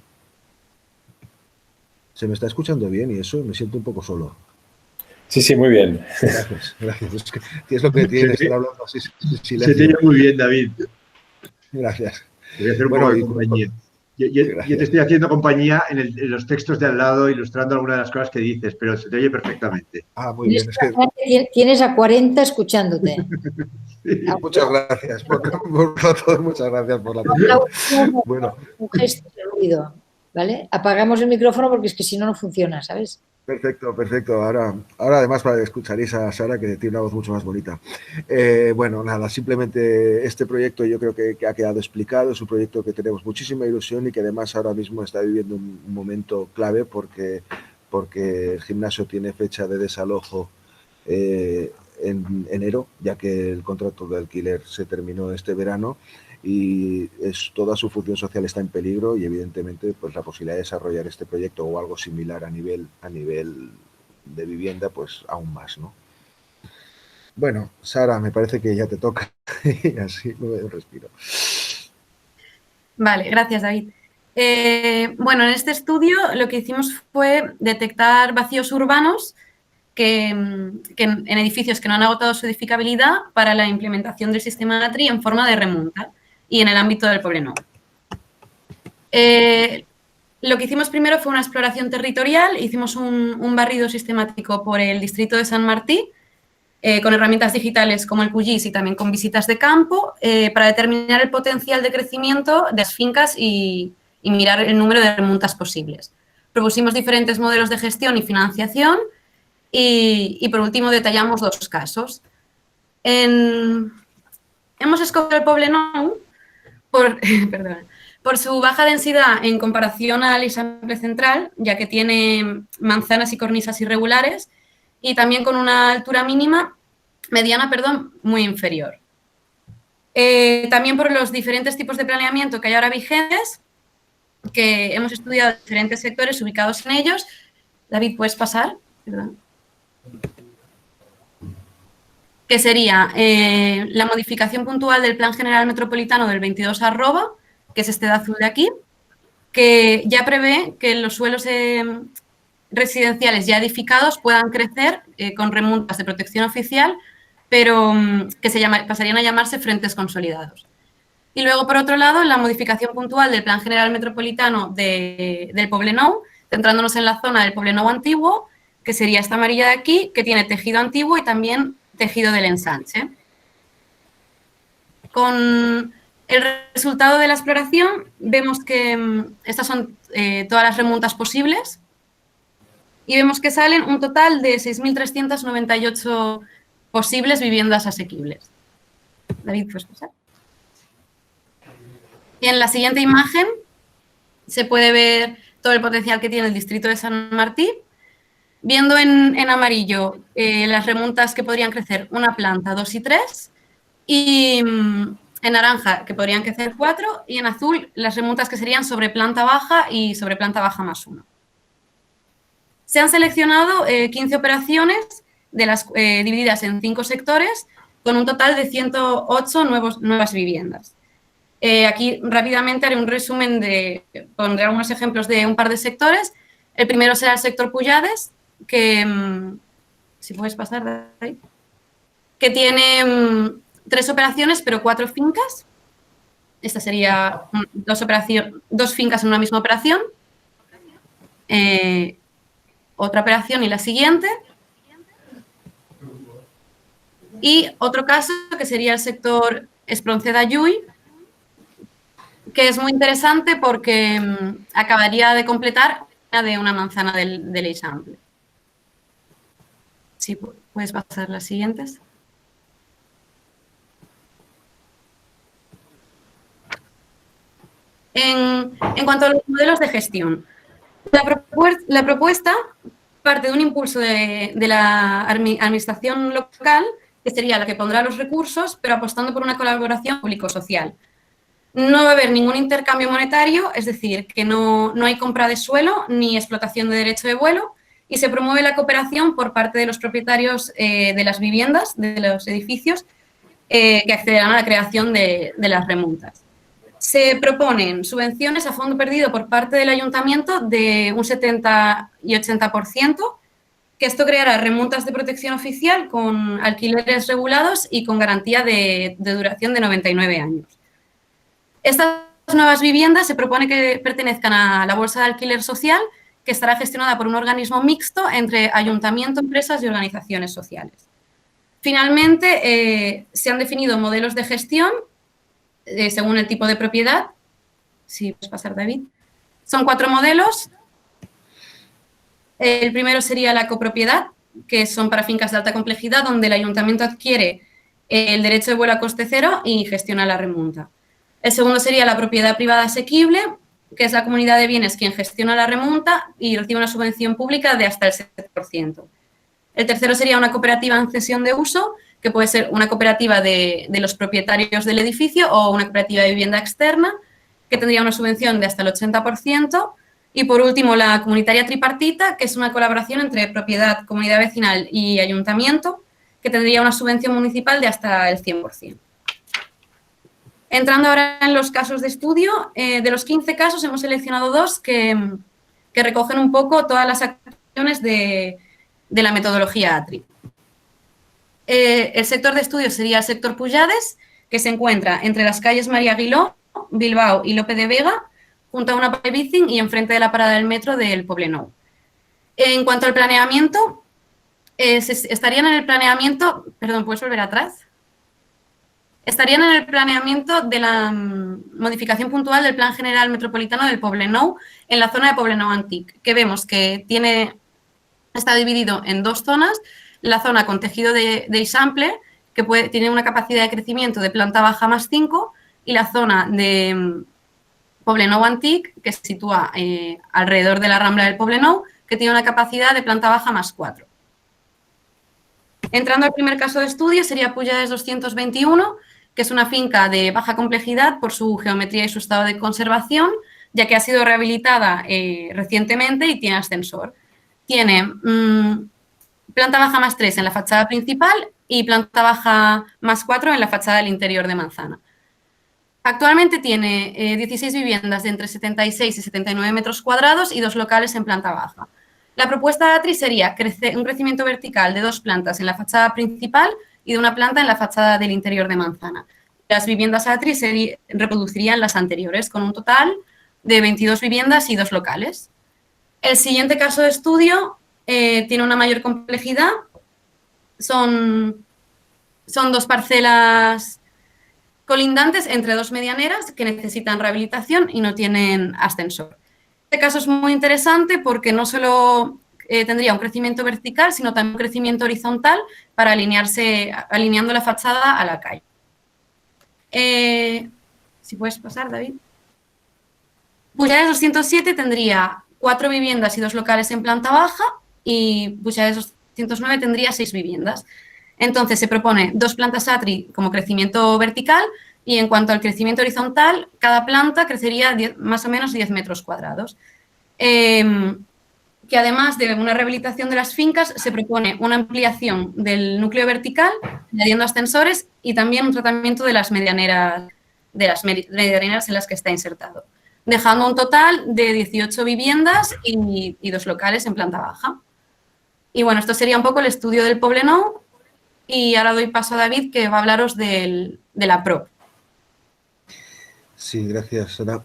S2: ¿Se me está escuchando bien? Y eso, me siento un poco solo.
S3: Sí, sí, muy bien.
S2: Gracias. Es lo que tiene estar hablando así en silencio.
S1: Se te oye muy bien, David.
S2: Gracias.
S1: Te voy a hacer un poco de compañía. Yo te estoy haciendo compañía en los textos de al lado, ilustrando algunas de las cosas que dices, pero se te oye perfectamente.
S2: Ah, muy bien.
S4: Tienes a 40 escuchándote.
S2: Sí. Muchas gracias por todo. Muchas gracias por la atención. Bueno.
S4: Un gesto de ruido, ¿vale? Apagamos el micrófono porque es que si no, no funciona, ¿sabes?
S2: Perfecto. Ahora además escucharéis a Sara, que tiene una voz mucho más bonita. Bueno, nada, simplemente este proyecto yo creo que ha quedado explicado. Es un proyecto que tenemos muchísima ilusión y que además ahora mismo está viviendo un momento clave porque el gimnasio tiene fecha de desalojo en enero, ya que el contrato de alquiler se terminó este verano, y toda su función social está en peligro, y evidentemente pues la posibilidad de desarrollar este proyecto o algo similar a nivel de vivienda, pues aún más, ¿no? Bueno, Sara, me parece que ya te toca y así me doy un respiro.
S5: Vale, gracias, David. Bueno, en este estudio lo que hicimos fue detectar vacíos urbanos que en edificios que no han agotado su edificabilidad para la implementación del sistema ATRI en forma de remonta y en el ámbito del Poblenou. Lo que hicimos primero fue una exploración territorial, hicimos un barrido sistemático por el distrito de San Martí, con herramientas digitales como el QGIS y también con visitas de campo, para determinar el potencial de crecimiento de las fincas y mirar el número de remontas posibles. Propusimos diferentes modelos de gestión y financiación y por último, detallamos 2 casos. Hemos escogido el Poblenou por su baja densidad en comparación al Eixample Central, ya que tiene manzanas y cornisas irregulares, y también con una altura mediana, muy inferior. También por los diferentes tipos de planeamiento que hay ahora vigentes, que hemos estudiado diferentes sectores ubicados en ellos. David, ¿puedes pasar? Perdón. Que sería la modificación puntual del Plan General Metropolitano del 22 @, que es este de azul de aquí, que ya prevé que los suelos residenciales ya edificados puedan crecer con remontas de protección oficial, pero que pasarían a llamarse frentes consolidados. Y luego, por otro lado, la modificación puntual del Plan General Metropolitano del Poblenou, centrándonos en la zona del Poblenou antiguo, que sería esta amarilla de aquí, que tiene tejido antiguo y también tejido del ensanche. Con el resultado de la exploración vemos que estas son todas las remontas posibles y vemos que salen un total de 6.398 posibles viviendas asequibles. David, ¿puedes pasar? Y en la siguiente imagen se puede ver todo el potencial que tiene el distrito de San Martí, viendo en amarillo las remontas que podrían crecer una planta, 2 y 3, y en naranja que podrían crecer 4, y en azul las remontas que serían sobre planta baja y sobre planta baja más 1. Se han seleccionado 15 operaciones divididas en 5 sectores, con un total de 108 nuevas viviendas. Aquí rápidamente haré un resumen pondré algunos ejemplos de un par de sectores. El primero será el sector Pujades, que, si puedes pasar, David, que tiene 3 operaciones, pero 4 fincas. Esta sería 2 fincas en una misma operación. Otra operación y la siguiente. Y otro caso que sería el sector Espronceda-Llull, que es muy interesante porque acabaría de completar de una manzana del Eixample. Sí, puedes pasar las siguientes. En cuanto a los modelos de gestión, la propuesta parte de un impulso de la administración local, que sería la que pondrá los recursos, pero apostando por una colaboración público-social. No va a haber ningún intercambio monetario, es decir, que no hay compra de suelo ni explotación de derecho de vuelo, y se promueve la cooperación por parte de los propietarios de las viviendas, de los edificios, que accederán a la creación de las remontas. Se proponen subvenciones a fondo perdido por parte del ayuntamiento de un 70 y 80%, que esto creará remontas de protección oficial con alquileres regulados y con garantía de duración de 99 años. Estas nuevas viviendas se propone que pertenezcan a la bolsa de alquiler social, que estará gestionada por un organismo mixto entre ayuntamiento, empresas y organizaciones sociales. Finalmente, se han definido modelos de gestión según el tipo de propiedad. Si puedes pasar, David. Son 4 modelos. El primero sería la copropiedad, que son para fincas de alta complejidad, donde el ayuntamiento adquiere el derecho de vuelo a coste cero y gestiona la remonta. El segundo sería la propiedad privada asequible, que es la comunidad de bienes quien gestiona la remonta y recibe una subvención pública de hasta el 7%. El tercero sería una cooperativa en cesión de uso, que puede ser una cooperativa de los propietarios del edificio o una cooperativa de vivienda externa, que tendría una subvención de hasta el 80%. Y, por último, la comunitaria tripartita, que es una colaboración entre propiedad, comunidad vecinal y ayuntamiento, que tendría una subvención municipal de hasta el 100%. Entrando ahora en los casos de estudio, de los 15 casos hemos seleccionado 2 que recogen un poco todas las acciones de la metodología ATRI. El sector de estudio sería el sector Pujades, que se encuentra entre las calles María Aguiló, Bilbao y Lope de Vega, junto a una parada de bici y enfrente de la parada del metro del Poblenou. En cuanto al planeamiento, estarían en el planeamiento, perdón, ¿puedes volver atrás? Estarían en el planeamiento de la modificación puntual del Plan General Metropolitano del Poblenou en la zona de Poblenou Antic, que vemos que está dividido en dos zonas, la zona con tejido de Eixample, que tiene una capacidad de crecimiento de planta baja más 5, y la zona de Poblenou Antic, que se sitúa alrededor de la Rambla del Poblenou, que tiene una capacidad de planta baja más 4. Entrando al primer caso de estudio, sería Pujades 221, que es una finca de baja complejidad por su geometría y su estado de conservación, ya que ha sido rehabilitada recientemente y tiene ascensor. Tiene planta baja más 3 en la fachada principal y planta baja más 4 en la fachada del interior de manzana. Actualmente tiene 16 viviendas de entre 76 y 79 metros cuadrados y 2 locales en planta baja. La propuesta de Atri sería un crecimiento vertical de 2 plantas en la fachada principal y de 1 planta en la fachada del interior de manzana. Las viviendas Atri reproducirían las anteriores, con un total de 22 viviendas y 2 locales. El siguiente caso de estudio tiene una mayor complejidad. Son 2 parcelas colindantes entre 2 medianeras que necesitan rehabilitación y no tienen ascensor. Este caso es muy interesante porque no solo tendría un crecimiento vertical, sino también un crecimiento horizontal para alineando la fachada a la calle. Si puedes pasar, David. Pujades 207 tendría 4 viviendas y 2 locales en planta baja y Pujades 209 tendría 6 viviendas. Entonces, se propone 2 plantas Atri como crecimiento vertical y en cuanto al crecimiento horizontal, cada planta crecería más o menos 10 metros cuadrados. Que además de una rehabilitación de las fincas, se propone una ampliación del núcleo vertical, añadiendo ascensores y también un tratamiento de las medianeras en las que está insertado, dejando un total de 18 viviendas y 2 locales en planta baja. Y bueno, esto sería un poco el estudio del Poblenou. Y ahora doy paso a David, que va a hablaros de la PROP.
S2: Sí, gracias, Sara.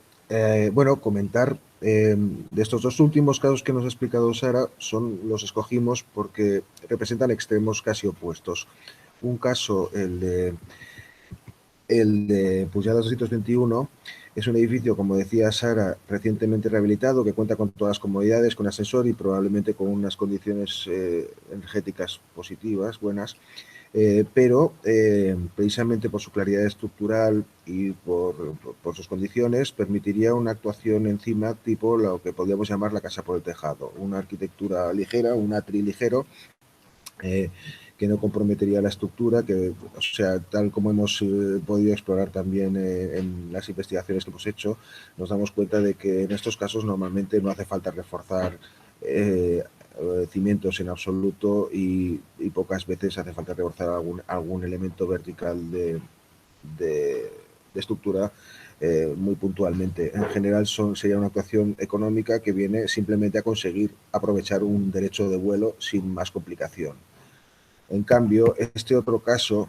S2: Bueno, comentar de estos 2 últimos casos que nos ha explicado Sara, los escogimos porque representan extremos casi opuestos. Un caso, el de Pujades 221, es un edificio, como decía Sara, recientemente rehabilitado, que cuenta con todas las comodidades, con ascensor y probablemente con unas condiciones energéticas positivas, buenas, pero precisamente por su claridad estructural y por sus condiciones permitiría una actuación encima tipo lo que podríamos llamar la casa por el tejado, una arquitectura ligera, un atri ligero, que no comprometería la estructura, que, o sea, tal como hemos podido explorar también en las investigaciones que hemos hecho, nos damos cuenta de que en estos casos normalmente no hace falta reforzar cimientos en absoluto y pocas veces hace falta reforzar algún elemento vertical de estructura muy puntualmente. En general sería una actuación económica que viene simplemente a conseguir aprovechar un derecho de vuelo sin más complicación. En cambio, este otro caso,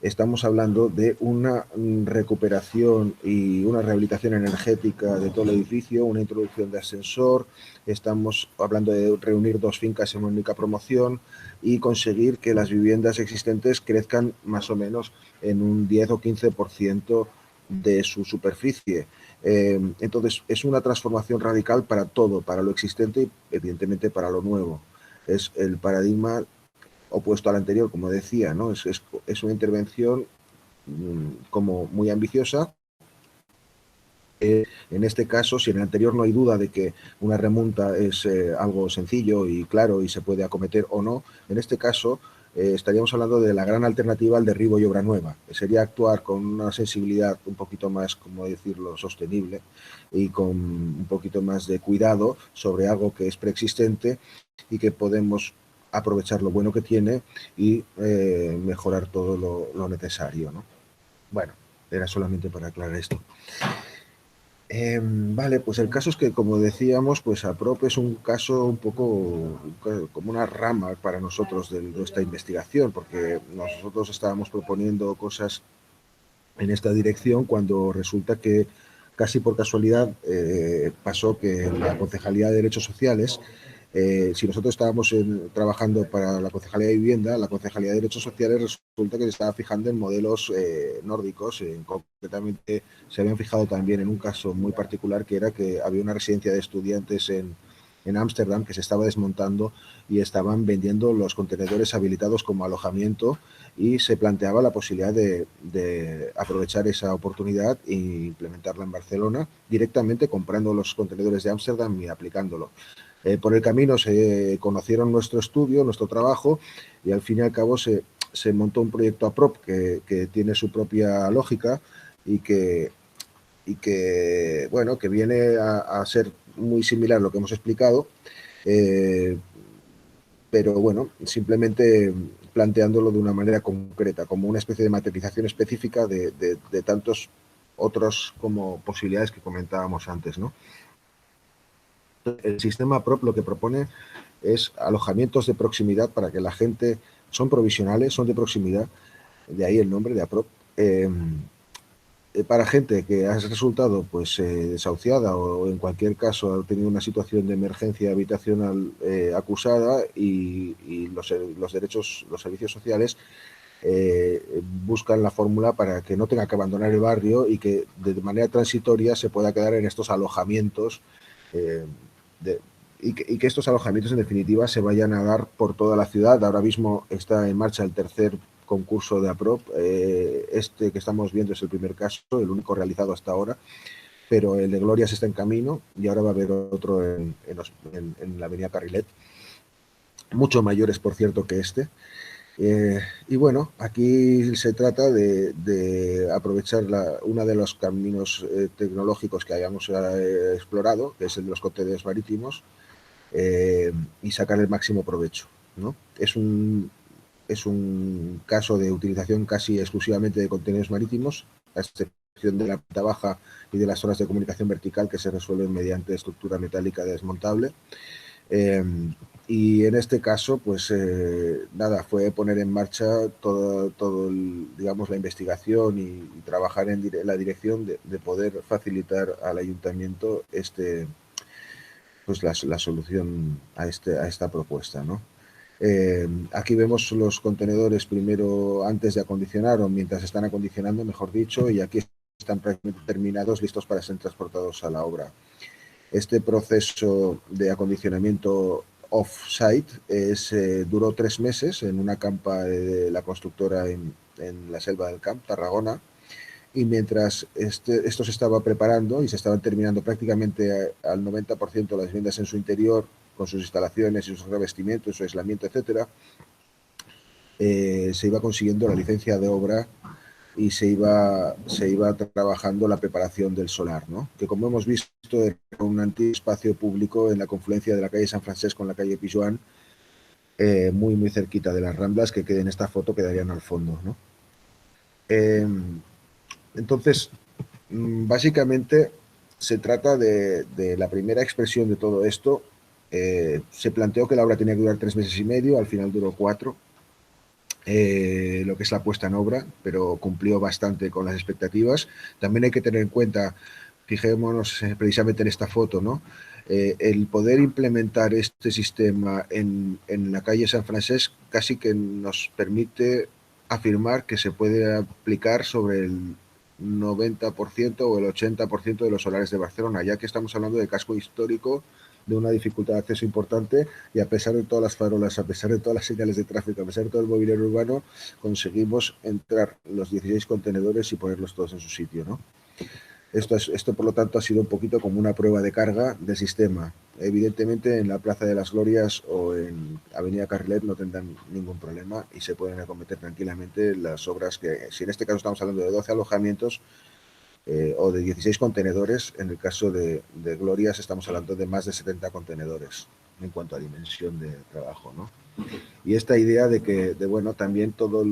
S2: estamos hablando de una recuperación y una rehabilitación energética de todo el edificio, una introducción de ascensor, estamos hablando de reunir 2 fincas en una única promoción y conseguir que las viviendas existentes crezcan más o menos en un 10 o 15% de su superficie. Entonces, es una transformación radical para todo, para lo existente y evidentemente para lo nuevo. Es el paradigma opuesto al anterior, como decía, ¿no? Es una intervención como muy ambiciosa. En este caso, si en el anterior no hay duda de que una remonta es algo sencillo y claro y se puede acometer o no, en este caso estaríamos hablando de la gran alternativa al derribo y obra nueva, que sería actuar con una sensibilidad un poquito más, como decirlo, sostenible y con un poquito más de cuidado sobre algo que es preexistente y que podemos aprovechar lo bueno que tiene y mejorar todo lo necesario, ¿no? Bueno, era solamente para aclarar esto. Vale, pues el caso es que, como decíamos, pues APROP es un caso un poco como una rama para nosotros de nuestra investigación, porque nosotros estábamos proponiendo cosas en esta dirección cuando resulta que casi por casualidad pasó que la Concejalía de Derechos Sociales, si nosotros estábamos trabajando para la Concejalía de Vivienda, la Concejalía de Derechos Sociales resulta que se estaba fijando en modelos nórdicos. Concretamente se habían fijado también en un caso muy particular, que era que había una residencia de estudiantes en Ámsterdam que se estaba desmontando y estaban vendiendo los contenedores habilitados como alojamiento, y se planteaba la posibilidad de aprovechar esa oportunidad e implementarla en Barcelona, directamente comprando los contenedores de Ámsterdam y aplicándolo. Por el camino se conocieron nuestro estudio, nuestro trabajo, y al fin y al cabo se montó un proyecto APROP que tiene su propia lógica y que bueno, que viene a ser muy similar a lo que hemos explicado, pero bueno, simplemente planteándolo de una manera concreta, como una especie de materialización específica de tantos otros como posibilidades que comentábamos antes, ¿no? El sistema APROP lo que propone es alojamientos de proximidad para que la gente, son provisionales, son de proximidad, de ahí el nombre de APROP, para gente que ha resultado pues desahuciada o en cualquier caso ha tenido una situación de emergencia habitacional acusada, y los derechos, los servicios sociales buscan la fórmula para que no tenga que abandonar el barrio y que de manera transitoria se pueda quedar en estos alojamientos, y que estos alojamientos en definitiva se vayan a dar por toda la ciudad. Ahora mismo está en marcha el tercer concurso de APROP. Este que estamos viendo es el primer caso, el único realizado hasta ahora, pero el de Glorias está en camino y ahora va a haber otro en la avenida Carrilet, mucho mayores por cierto que este. Y bueno, aquí se trata de aprovechar uno de los caminos tecnológicos que hayamos explorado, que es el de los contenedores marítimos, y sacar el máximo provecho, ¿no? Es un caso de utilización casi exclusivamente de contenedores marítimos, a excepción de la planta baja y de las zonas de comunicación vertical que se resuelven mediante estructura metálica desmontable. Y en este caso, pues nada, fue poner en marcha todo digamos, la investigación y trabajar en la dirección de poder facilitar al ayuntamiento pues la solución a esta propuesta, ¿no? Aquí vemos los contenedores primero antes de acondicionar, o mientras están acondicionando, mejor dicho, y aquí están prácticamente terminados, listos para ser transportados a la obra. Este proceso de acondicionamiento off-site duró 3 meses en una campa de la constructora en la Selva del Camp, Tarragona, y mientras esto se estaba preparando y se estaban terminando prácticamente al 90% las viviendas en su interior, con sus instalaciones y sus revestimientos, su aislamiento, etcétera, se iba consiguiendo la licencia de obra y se iba trabajando la preparación del solar, ¿no? Que, como hemos visto, era un antiguo espacio público en la confluencia de la calle San Francesc con la calle Pijuan, muy muy cerquita de las Ramblas, que en esta foto quedarían al fondo, ¿no? Entonces, básicamente se trata de la primera expresión de todo esto. Se planteó que la obra tenía que durar 3 meses y medio, al final duró 4, lo que es la puesta en obra, pero cumplió bastante con las expectativas. También hay que tener en cuenta, fijémonos precisamente en esta foto, ¿no? El poder implementar este sistema en la calle San Francesc casi que nos permite afirmar que se puede aplicar sobre el 90% o el 80% de los solares de Barcelona, ya que estamos hablando de casco histórico, de una dificultad de acceso importante, y a pesar de todas las farolas, a pesar de todas las señales de tráfico, a pesar de todo el mobiliario urbano, conseguimos entrar los 16 contenedores y ponerlos todos en su sitio, ¿no? Esto, por lo tanto, ha sido un poquito como una prueba de carga del sistema. Evidentemente, en la Plaza de las Glorias o en Avenida Carrilet no tendrán ningún problema y se pueden acometer tranquilamente las obras que, si en este caso estamos hablando de 12 alojamientos o de 16 contenedores, en el caso de Glorias estamos hablando de más de 70 contenedores en cuanto a dimensión de trabajo, ¿no? Y esta idea de que, bueno, también todo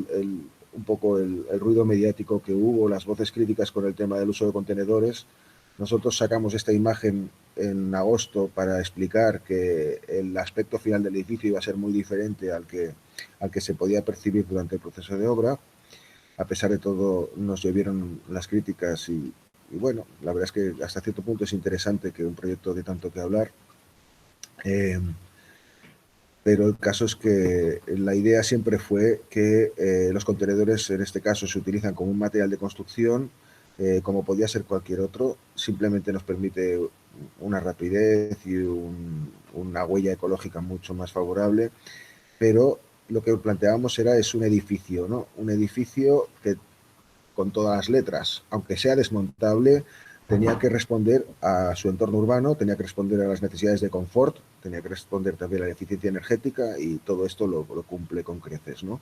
S2: un poco el ruido mediático que hubo, las voces críticas con el tema del uso de contenedores. Nosotros sacamos esta imagen en agosto para explicar que el aspecto final del edificio iba a ser muy diferente al que se podía percibir durante el proceso de obra. A pesar de todo, nos llovieron las críticas y bueno, la verdad es que hasta cierto punto es interesante que un proyecto dé tanto que hablar. Pero el caso es que la idea siempre fue que los contenedores, en este caso, se utilizan como un material de construcción, como podía ser cualquier otro. Simplemente nos permite una rapidez y una huella ecológica mucho más favorable. Pero lo que planteábamos es un edificio, ¿no? Un edificio que, con todas las letras, aunque sea desmontable, tenía que responder a su entorno urbano, tenía que responder a las necesidades de confort, tenía que responder también a la eficiencia energética, y todo esto lo cumple con creces, ¿no?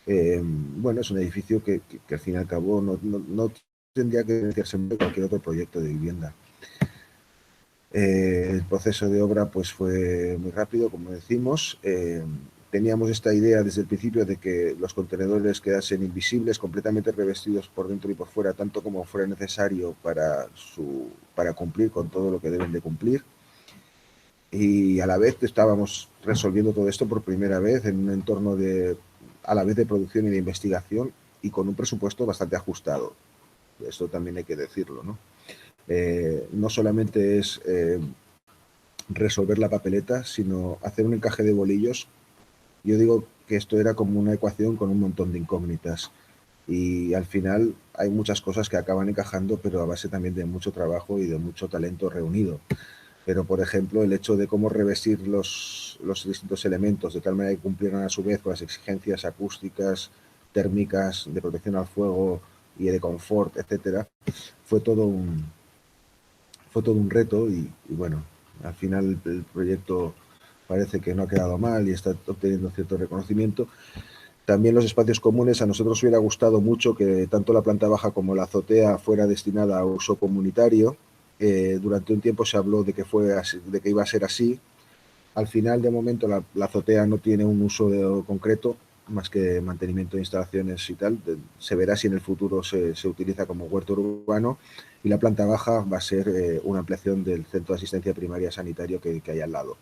S2: Bueno, es un edificio que al fin y al cabo no tendría que diferenciarse de cualquier otro proyecto de vivienda. El proceso de obra pues fue muy rápido, como decimos. Teníamos esta idea desde el principio de que los contenedores quedasen invisibles, completamente revestidos por dentro y por fuera, tanto como fuera necesario para cumplir con todo lo que deben de cumplir. Y a la vez estábamos resolviendo todo esto por primera vez en un entorno a la vez de producción y de investigación, y con un presupuesto bastante ajustado. Esto también hay que decirlo, ¿no? No solamente es resolver la papeleta, sino hacer un encaje de bolillos. Yo digo que esto era como una ecuación con un montón de incógnitas, y al final hay muchas cosas que acaban encajando, pero a base también de mucho trabajo y de mucho talento reunido. Pero, por ejemplo, el hecho de cómo revestir los distintos elementos de tal manera que cumplieran a su vez con las exigencias acústicas, térmicas, de protección al fuego y de confort, etcétera, fue todo un reto, y bueno, al final el proyecto parece que no ha quedado mal y está obteniendo cierto reconocimiento. También los espacios comunes, a nosotros hubiera gustado mucho que tanto la planta baja como la azotea fuera destinada a uso comunitario. Durante un tiempo se habló de que iba a ser así. Al final, de momento, la azotea no tiene un uso concreto, más que mantenimiento de instalaciones y tal. Se verá si en el futuro se utiliza como huerto urbano, y la planta baja va a ser una ampliación del centro de asistencia primaria sanitario que hay al lado.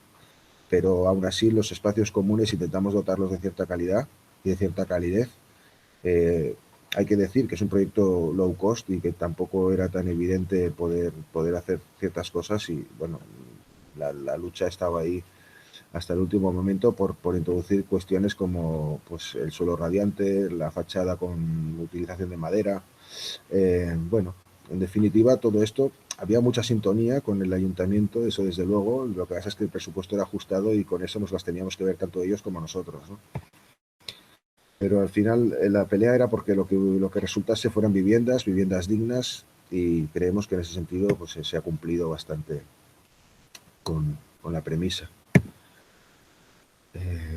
S2: Pero aún así, los espacios comunes intentamos dotarlos de cierta calidad y de cierta calidez. Hay que decir que es un proyecto low cost y que tampoco era tan evidente poder hacer ciertas cosas, y bueno, la lucha estaba ahí hasta el último momento por introducir cuestiones como pues el suelo radiante, la fachada con utilización de madera. Bueno, en definitiva, todo esto, había mucha sintonía con el ayuntamiento, eso desde luego. Lo que pasa es que el presupuesto era ajustado y con eso nos las teníamos que ver tanto ellos como nosotros, ¿no? Pero al final la pelea era porque lo que resultase fueran viviendas dignas, y creemos que en ese sentido pues se ha cumplido bastante con la premisa.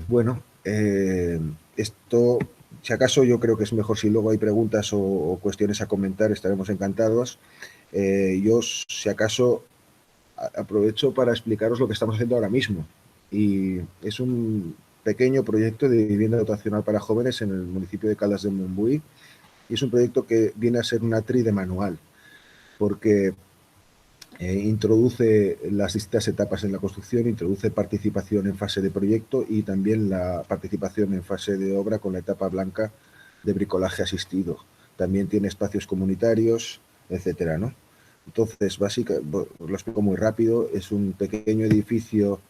S2: Bueno, esto, si acaso, yo creo que es mejor si luego hay preguntas o cuestiones a comentar, estaremos encantados. Yo, si acaso, aprovecho para explicaros lo que estamos haciendo ahora mismo, y es un pequeño proyecto de vivienda dotacional para jóvenes en el municipio de Caldas de Montbui, y es un proyecto que viene a ser una tri de manual, porque introduce las distintas etapas en la construcción, introduce participación en fase de proyecto y también la participación en fase de obra con la etapa blanca de bricolaje asistido. También tiene espacios comunitarios, etcétera, ¿no? Entonces, básicamente, lo explico muy rápido, es un pequeño edificio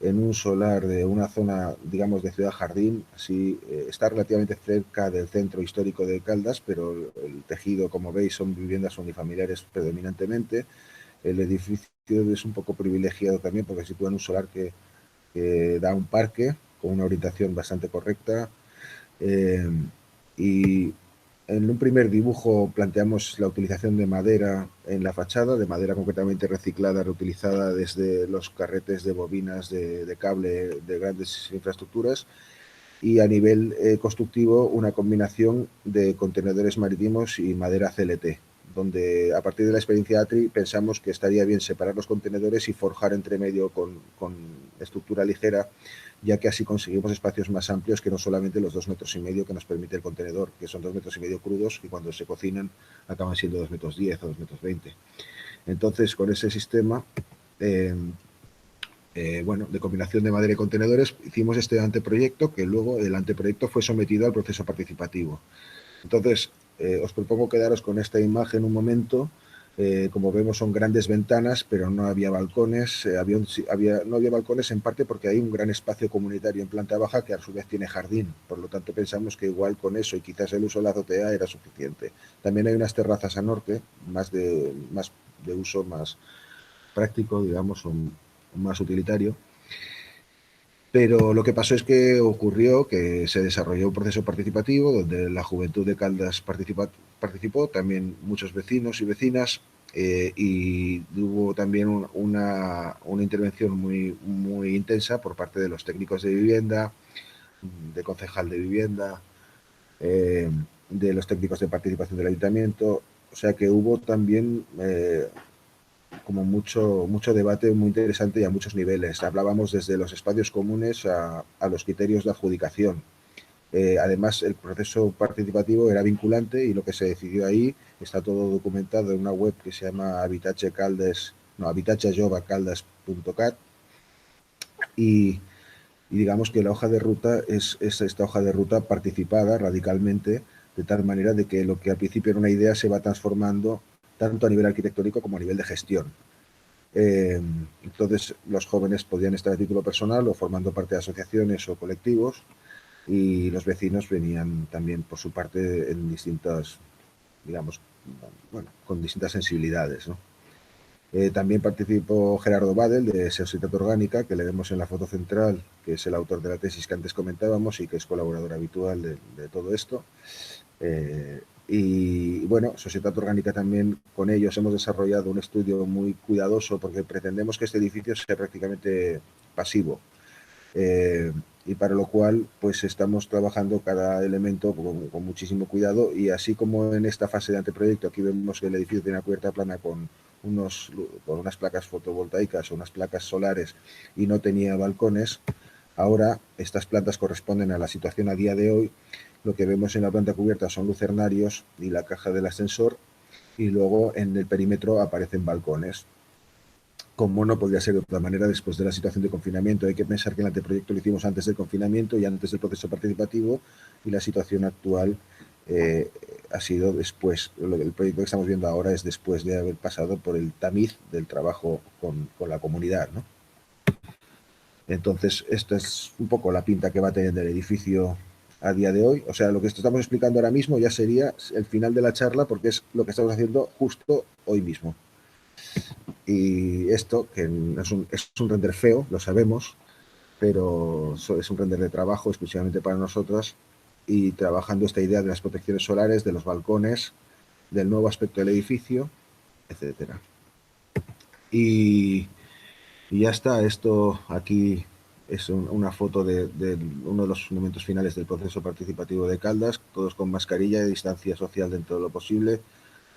S2: en un solar de una zona, digamos, de ciudad jardín. Así, está relativamente cerca del centro histórico de Caldas, pero el tejido, como veis, son viviendas unifamiliares predominantemente. El edificio es un poco privilegiado también porque se sitúa en un solar que da un parque con una orientación bastante correcta. Y en un primer dibujo planteamos la utilización de madera en la fachada, de madera concretamente reciclada, reutilizada desde los carretes de bobinas de cable de grandes infraestructuras, y a nivel constructivo una combinación de contenedores marítimos y madera CLT, donde a partir de la experiencia ATRI pensamos que estaría bien separar los contenedores y forjar entre medio con estructura ligera, ya que así conseguimos espacios más amplios que no solamente los 2,5 metros que nos permite el contenedor, que son 2,5 metros crudos, y cuando se cocinan acaban siendo 2,10 metros o 2,20 metros. Entonces, con ese sistema bueno, de combinación de madera y contenedores, hicimos este anteproyecto, que luego el anteproyecto fue sometido al proceso participativo. Entonces, os propongo quedaros con esta imagen un momento, Como vemos, son grandes ventanas, pero no había balcones. No había balcones en parte porque hay un gran espacio comunitario en planta baja que a su vez tiene jardín. Por lo tanto, pensamos que igual con eso y quizás el uso de la azotea era suficiente. También hay unas terrazas a norte, más de uso más práctico, digamos, o más utilitario. Pero lo que pasó es que ocurrió que se desarrolló un proceso participativo donde la juventud de Caldas participó, también muchos vecinos y vecinas, y hubo también una intervención muy intensa por parte de los técnicos de vivienda, de concejal de vivienda, de los técnicos de participación del ayuntamiento. O sea que hubo también como mucho debate muy interesante y a muchos niveles. Hablábamos desde los espacios comunes a los criterios de adjudicación. Además, el proceso participativo era vinculante y lo que se decidió ahí está todo documentado en una web que se llama habitatgejovacaldas.cat y digamos que la hoja de ruta es esta hoja de ruta participada radicalmente, de tal manera de que lo que al principio era una idea se va transformando tanto a nivel arquitectónico como a nivel de gestión. Entonces, los jóvenes podían estar a título personal o formando parte de asociaciones o colectivos, y los vecinos venían también por su parte en distintas, digamos, bueno, con distintas sensibilidades, ¿no? También participó Gerardo Badel, de Societat Orgánica, que le vemos en la foto central, que es el autor de la tesis que antes comentábamos y que es colaborador habitual de todo esto. Y bueno, Societat Orgánica también, con ellos hemos desarrollado un estudio muy cuidadoso porque pretendemos que este edificio sea prácticamente pasivo. Y para lo cual pues estamos trabajando cada elemento con muchísimo cuidado, y así como en esta fase de anteproyecto aquí vemos que el edificio tiene una cubierta plana con unas placas fotovoltaicas o unas placas solares y no tenía balcones, ahora estas plantas corresponden a la situación a día de hoy. Lo que vemos en la planta cubierta son lucernarios y la caja del ascensor, y luego en el perímetro aparecen balcones. Como no podría ser de otra manera después de la situación de confinamiento. Hay que pensar que el anteproyecto lo hicimos antes del confinamiento y antes del proceso participativo, y la situación actual ha sido después. El proyecto que estamos viendo ahora es después de haber pasado por el tamiz del trabajo con la comunidad, ¿no? Entonces, esta es un poco la pinta que va a tener el edificio a día de hoy. O sea, lo que estamos explicando ahora mismo ya sería el final de la charla, porque es lo que estamos haciendo justo hoy mismo. Y esto, que es un render feo, lo sabemos, pero es un render de trabajo exclusivamente para nosotras, y trabajando esta idea de las protecciones solares, de los balcones, del nuevo aspecto del edificio, etcétera. Y ya está. Esto aquí es una foto de uno de los momentos finales del proceso participativo de Caldas, todos con mascarilla y distancia social dentro de lo posible,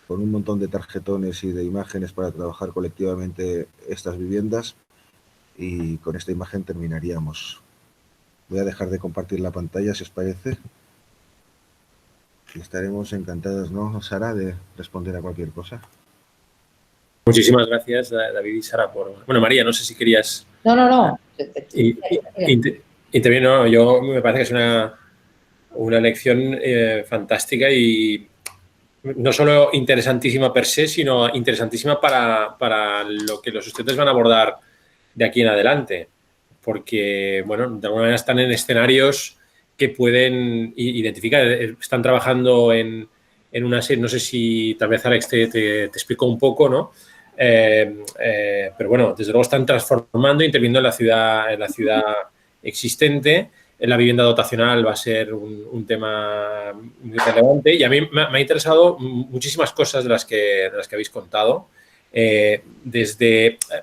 S2: con un montón de tarjetones y de imágenes para trabajar colectivamente estas viviendas. Y con esta imagen terminaríamos. Voy a dejar de compartir la pantalla, si os parece. Y estaremos encantados, ¿no, Sara, de responder a cualquier cosa?
S3: Muchísimas gracias, David y Sara, por... Bueno, María, no sé si querías...
S4: No.
S3: Y también, no, yo me parece que es una lección fantástica y no solo interesantísima per se, sino interesantísima para lo que los estudiantes van a abordar de aquí en adelante. Porque, bueno, de alguna manera están en escenarios que pueden identificar. Están trabajando en una serie, no sé si tal vez Alex te explicó un poco, ¿no? Pero bueno, desde luego están transformando, interviniendo en la ciudad existente. En la vivienda dotacional va a ser un tema muy relevante, y a mí me ha interesado muchísimas cosas de las que habéis contado.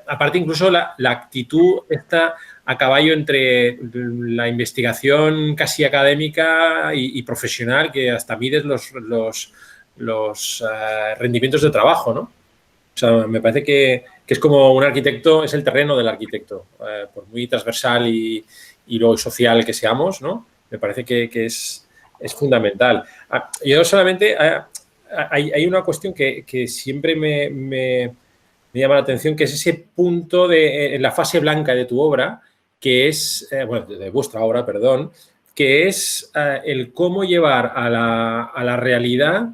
S3: Aparte incluso la actitud esta a caballo entre la investigación casi académica y profesional, que hasta mides los rendimientos de trabajo, ¿no? O sea, me parece que es como un arquitecto, es el terreno del arquitecto, por muy transversal y luego social que seamos, ¿no? Me parece que es fundamental. Yo solamente... Hay una cuestión que siempre me llama la atención, que es ese punto en la fase blanca de tu obra, que es, bueno, de vuestra obra, perdón, que es el cómo llevar a la realidad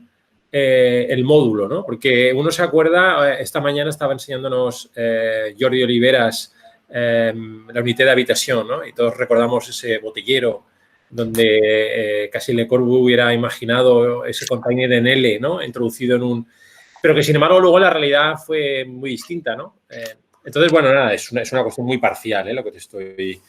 S3: el módulo, ¿no? Porque uno se acuerda, esta mañana estaba enseñándonos Jordi Oliveras la unité de habitación, ¿no? Y todos recordamos ese botellero donde casi Le Corbusier hubiera imaginado ese container en L, ¿no? Introducido en un... Pero que, sin embargo, luego la realidad fue muy distinta, ¿no? Entonces, bueno, nada, es una cuestión muy parcial, lo que te estoy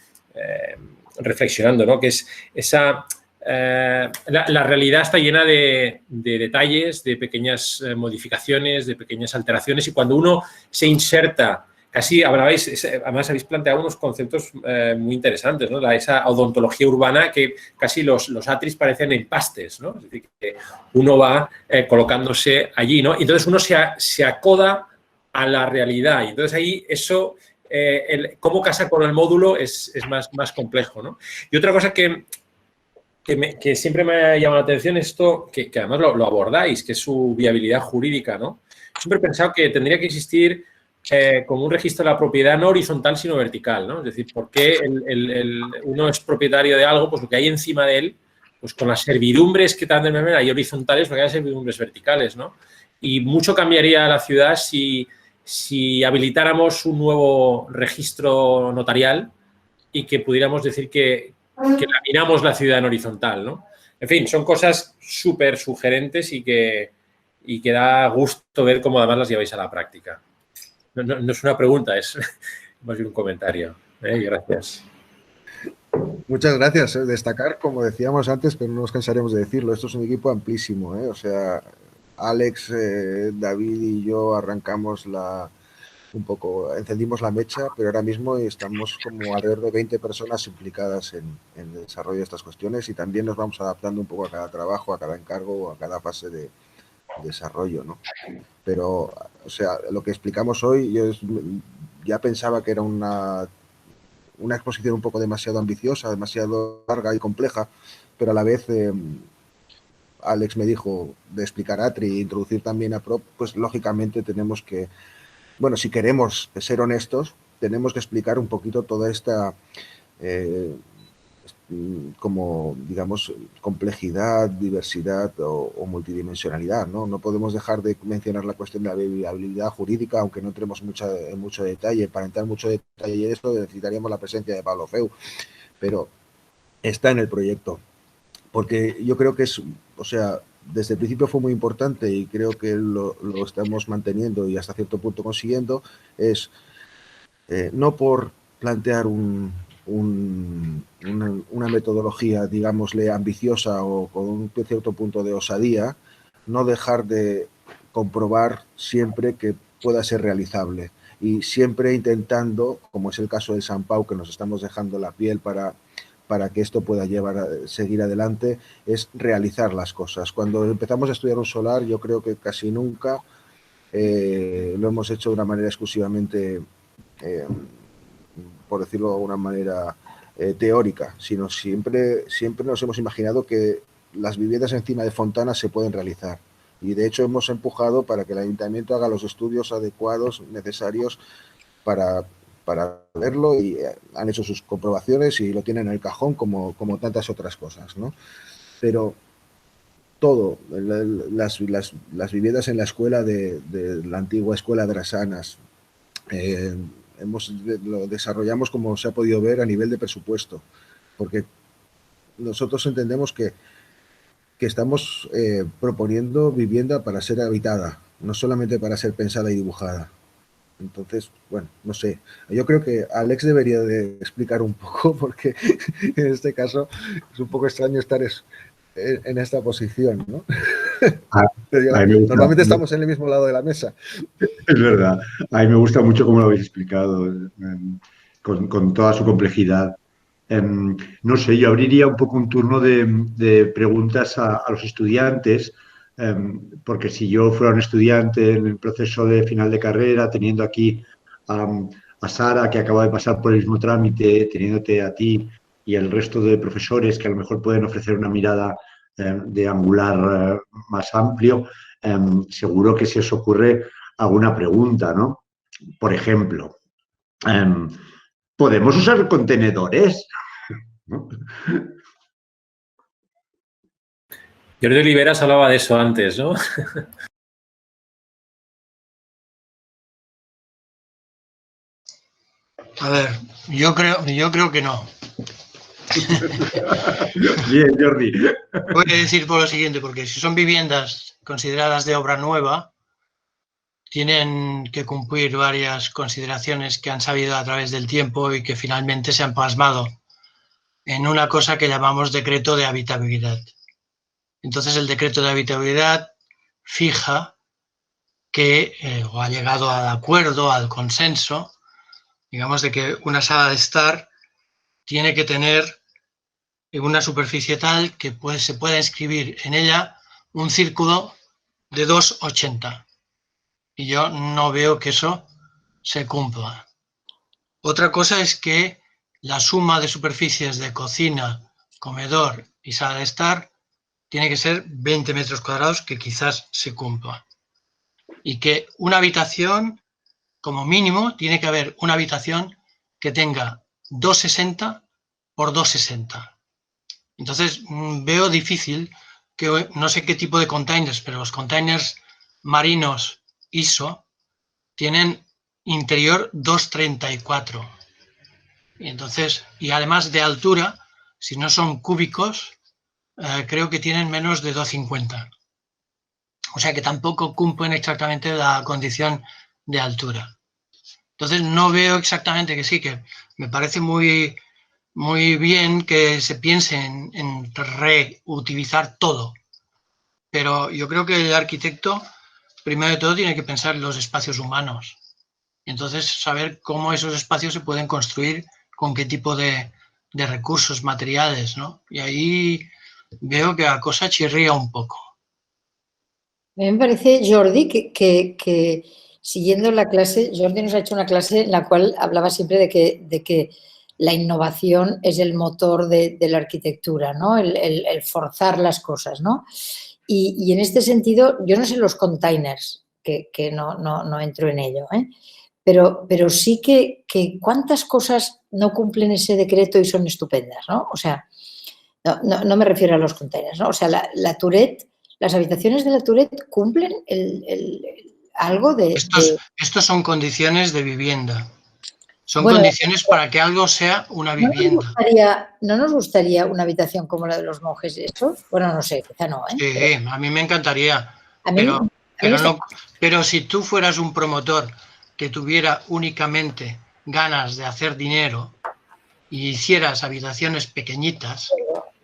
S3: reflexionando, ¿no? Que es esa... la realidad está llena de detalles, de pequeñas modificaciones, de pequeñas alteraciones, y cuando uno se inserta, casi hablabais, además habéis planteado unos conceptos muy interesantes, ¿no? Esa odontología urbana que casi los atris parecen empastes, ¿no? Es decir, que uno va colocándose allí, ¿no? Y entonces uno se acoda a la realidad, y entonces ahí eso, cómo casa con el módulo es más complejo, ¿no? Y otra cosa que siempre me ha llamado la atención esto, que además lo abordáis, que es su viabilidad jurídica, ¿no? Siempre he pensado que tendría que existir como un registro de la propiedad no horizontal, sino vertical, ¿no? Es decir, ¿por qué uno es propietario de algo? Pues lo que hay encima de él, pues con las servidumbres que también hay horizontales, lo que hay servidumbres verticales, ¿no? Y mucho cambiaría la ciudad si habilitáramos un nuevo registro notarial y que pudiéramos decir que laminamos la ciudad en horizontal, ¿no? En fin, son cosas súper sugerentes y que da gusto ver cómo además las lleváis a la práctica. No es una pregunta, es más bien un comentario. Gracias.
S2: Muchas gracias. Destacar, como decíamos antes, pero no nos cansaremos de decirlo, esto es un equipo amplísimo, o sea, Alex, David y yo arrancamos encendimos la mecha, pero ahora mismo estamos como alrededor de 20 personas implicadas en el desarrollo de estas cuestiones, y también nos vamos adaptando un poco a cada trabajo, a cada encargo, a cada fase de desarrollo, ¿no? Pero, o sea, lo que explicamos hoy, yo ya pensaba que era una exposición un poco demasiado ambiciosa, demasiado larga y compleja, pero a la vez Alex me dijo de explicar ATRI e introducir también a PROP, pues lógicamente tenemos que, bueno, si queremos ser honestos, tenemos que explicar un poquito toda esta como, digamos, complejidad, diversidad o multidimensionalidad, ¿no? No podemos dejar de mencionar la cuestión de la viabilidad jurídica, aunque no entremos en mucho detalle. Para entrar en mucho detalle en esto necesitaríamos la presencia de Pablo Feu, pero está en el proyecto, porque yo creo que es, o sea, desde el principio fue muy importante, y creo que lo estamos manteniendo y hasta cierto punto consiguiendo, es no por plantear una metodología, digámosle, ambiciosa o con un cierto punto de osadía, no dejar de comprobar siempre que pueda ser realizable, y siempre intentando, como es el caso del San Pau, que nos estamos dejando la piel para que esto pueda seguir adelante, es realizar las cosas. Cuando empezamos a estudiar un solar, yo creo que casi nunca lo hemos hecho de una manera exclusivamente por decirlo de alguna manera teórica, sino siempre nos hemos imaginado que las viviendas encima de fontanas se pueden realizar, y de hecho hemos empujado para que el ayuntamiento haga los estudios adecuados, necesarios para verlo, y han hecho sus comprobaciones y lo tienen en el cajón como tantas otras cosas, ¿no? Pero todo, las viviendas en la escuela de la antigua escuela Drasanas, lo desarrollamos, como se ha podido ver, a nivel de presupuesto, porque nosotros entendemos que estamos proponiendo vivienda para ser habitada, no solamente para ser pensada y dibujada. Entonces, bueno, no sé, yo creo que Alex debería de explicar un poco, porque en este caso es un poco extraño estar en esta posición, ¿no? Normalmente estamos en el mismo lado de la mesa.
S1: Es verdad. A mí me gusta mucho cómo lo habéis explicado, con toda su complejidad. No sé, yo abriría un poco un turno de preguntas a los estudiantes, porque si yo fuera un estudiante en el proceso de final de carrera, teniendo aquí a Sara, que acaba de pasar por el mismo trámite, teniéndote a ti y el resto de profesores que a lo mejor pueden ofrecer una mirada de angular más amplio, seguro que si os ocurre alguna pregunta, ¿no? Por ejemplo, ¿podemos usar contenedores? ¿No?
S3: Jordi Oliveras hablaba de eso antes, ¿no?
S6: A ver, yo creo que no.
S1: Bien, Jordi.
S6: Voy a decir por lo siguiente, porque si son viviendas consideradas de obra nueva, tienen que cumplir varias consideraciones que han sabido a través del tiempo y que finalmente se han plasmado en una cosa que llamamos decreto de habitabilidad. Entonces, el decreto de habitabilidad fija que, o ha llegado al acuerdo, al consenso, digamos, de que una sala de estar tiene que tener una superficie tal que se pueda inscribir en ella un círculo de 2,80. Y yo no veo que eso se cumpla. Otra cosa es que la suma de superficies de cocina, comedor y sala de estar tiene que ser 20 metros cuadrados, que quizás se cumpla. Y que una habitación, como mínimo, tiene que haber una habitación que tenga 2,60 por 2,60. Entonces veo difícil que, no sé qué tipo de containers, pero los containers marinos ISO tienen interior 2,34. Y entonces, y además de altura, si no son cúbicos, creo que tienen menos de 2,50. O sea que tampoco cumplen exactamente la condición de altura. Entonces no veo exactamente que sí, que me parece muy, muy bien que se piense en reutilizar todo. Pero yo creo que el arquitecto, primero de todo, tiene que pensar en los espacios humanos. Y entonces saber cómo esos espacios se pueden construir, con qué tipo de recursos, materiales, ¿no? Y ahí veo que la cosa chirría un poco.
S4: A mí me parece, Jordi, que siguiendo la clase, Jordi nos ha hecho una clase en la cual hablaba siempre de que la innovación es el motor de la arquitectura, ¿no? El forzar las cosas, ¿no? Y en este sentido, yo no sé los containers, que no entro en ello, ¿eh? Pero sí que cuántas cosas no cumplen ese decreto y son estupendas, ¿no? O sea, no me refiero a los containers, ¿no? O sea, la Tourette, las habitaciones de la Tourette cumplen algo de...
S6: Estos son condiciones de vivienda. Son
S4: Bueno,
S6: condiciones para que algo sea una vivienda.
S4: ¿No nos gustaría una habitación como la de los monjes eso? Bueno, no sé, quizá no, ¿eh?
S6: Sí, a mí me encantaría.
S4: A mí
S6: Pero si tú fueras un promotor que tuviera únicamente ganas de hacer dinero y hicieras habitaciones pequeñitas,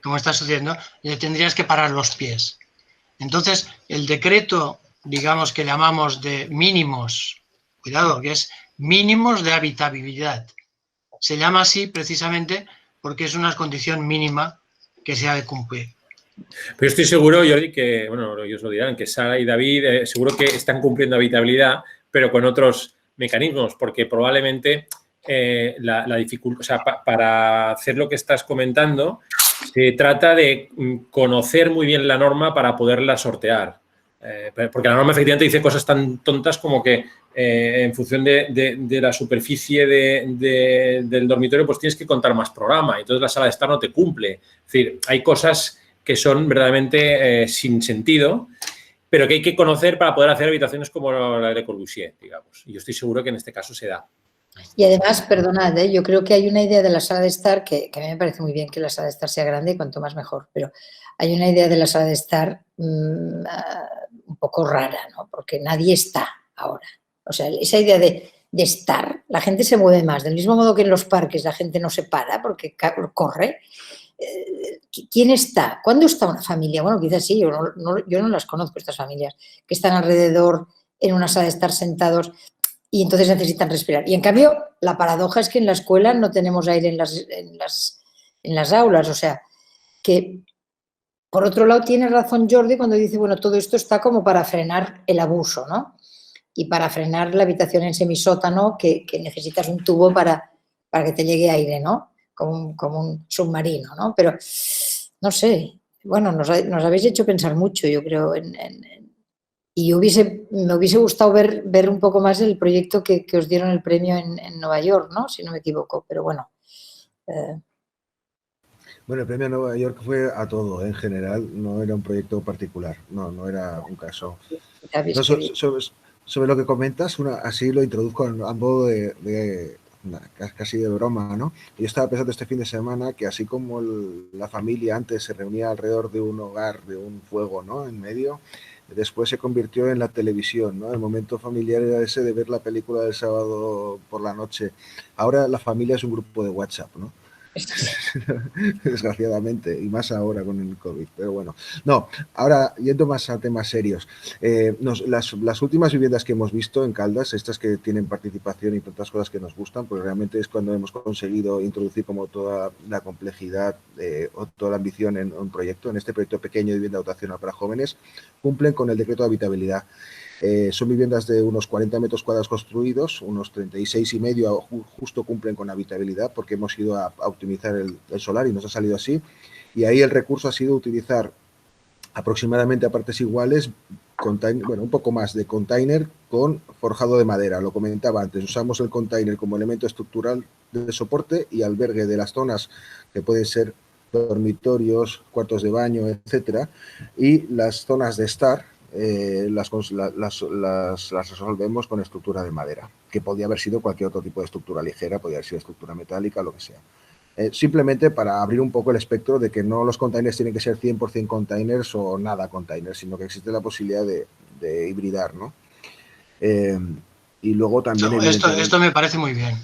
S6: como estás sucediendo, le tendrías que parar los pies. Entonces, el decreto, digamos que llamamos de mínimos, cuidado, que es mínimos de habitabilidad. Se llama así precisamente porque es una condición mínima que se ha de cumplir.
S3: Pero estoy seguro, Jordi, que, bueno, ellos lo dirán, que Sara y David seguro que están cumpliendo habitabilidad, pero con otros mecanismos, porque probablemente la dificultad, o sea, para hacer lo que estás comentando, se trata de conocer muy bien la norma para poderla sortear. Porque la norma efectivamente dice cosas tan tontas como que en función de la superficie del dormitorio, pues tienes que contar más programa, y entonces la sala de estar no te cumple. Es decir, hay cosas que son verdaderamente sin sentido, pero que hay que conocer para poder hacer habitaciones como la de Le Corbusier, digamos. Y yo estoy seguro que en este caso se da.
S4: Y además, perdonad, yo creo que hay una idea de la sala de estar que a mí me parece muy bien que la sala de estar sea grande y cuanto más mejor, pero hay una idea de la sala de estar un poco rara, ¿no? Porque nadie está ahora. O sea, esa idea de estar, la gente se mueve más. Del mismo modo que en los parques la gente no se para porque corre. ¿Quién está? ¿Cuándo está una familia? Bueno, quizás sí, yo no las conozco, estas familias, que están alrededor en una sala de estar sentados y entonces necesitan respirar. Y en cambio, la paradoja es que en la escuela no tenemos aire en las aulas. O sea, que por otro lado tiene razón Jordi cuando dice, bueno, todo esto está como para frenar el abuso, ¿no? Y para frenar la habitación en semisótano que necesitas un tubo para que te llegue aire, ¿no? Como un submarino, ¿no? Pero, no sé, bueno, nos habéis hecho pensar mucho, yo creo, y me hubiese gustado ver un poco más el proyecto que os dieron el premio en Nueva York, ¿no? Si no me equivoco, pero bueno.
S2: Bueno, el premio Nueva York fue a todo, en general, no era un proyecto particular, no era un caso. No, sobre lo que comentas, así lo introduzco a modo casi de broma, ¿no? Yo estaba pensando este fin de semana que así como la familia antes se reunía alrededor de un hogar, de un fuego, ¿no? En medio, después se convirtió en la televisión, ¿no? El momento familiar era ese de ver la película del sábado por la noche. Ahora la familia es un grupo de WhatsApp, ¿no? Desgraciadamente, y más ahora con el COVID, pero bueno. No, ahora yendo más a temas serios, las últimas viviendas que hemos visto en Caldas, estas que tienen participación y tantas cosas que nos gustan, pues realmente es cuando hemos conseguido introducir como toda la complejidad o toda la ambición en un proyecto. En este proyecto pequeño de vivienda dotacional para jóvenes, cumplen con el decreto de habitabilidad. Son viviendas de unos 40 metros cuadrados construidos, unos 36,5 justo cumplen con habitabilidad porque hemos ido a optimizar el solar y nos ha salido así. Y ahí el recurso ha sido utilizar aproximadamente a partes iguales, un poco más de container con forjado de madera. Lo comentaba antes, usamos el container como elemento estructural de soporte y albergue de las zonas que pueden ser dormitorios, cuartos de baño, etcétera, y las zonas de estar las resolvemos con estructura de madera, que podía haber sido cualquier otro tipo de estructura ligera, podía haber sido estructura metálica, lo que sea. Simplemente para abrir un poco el espectro de que no los containers tienen que ser 100% containers o nada containers, sino que existe la posibilidad de hibridar, ¿no? Y luego también...
S6: No, esto me parece muy bien,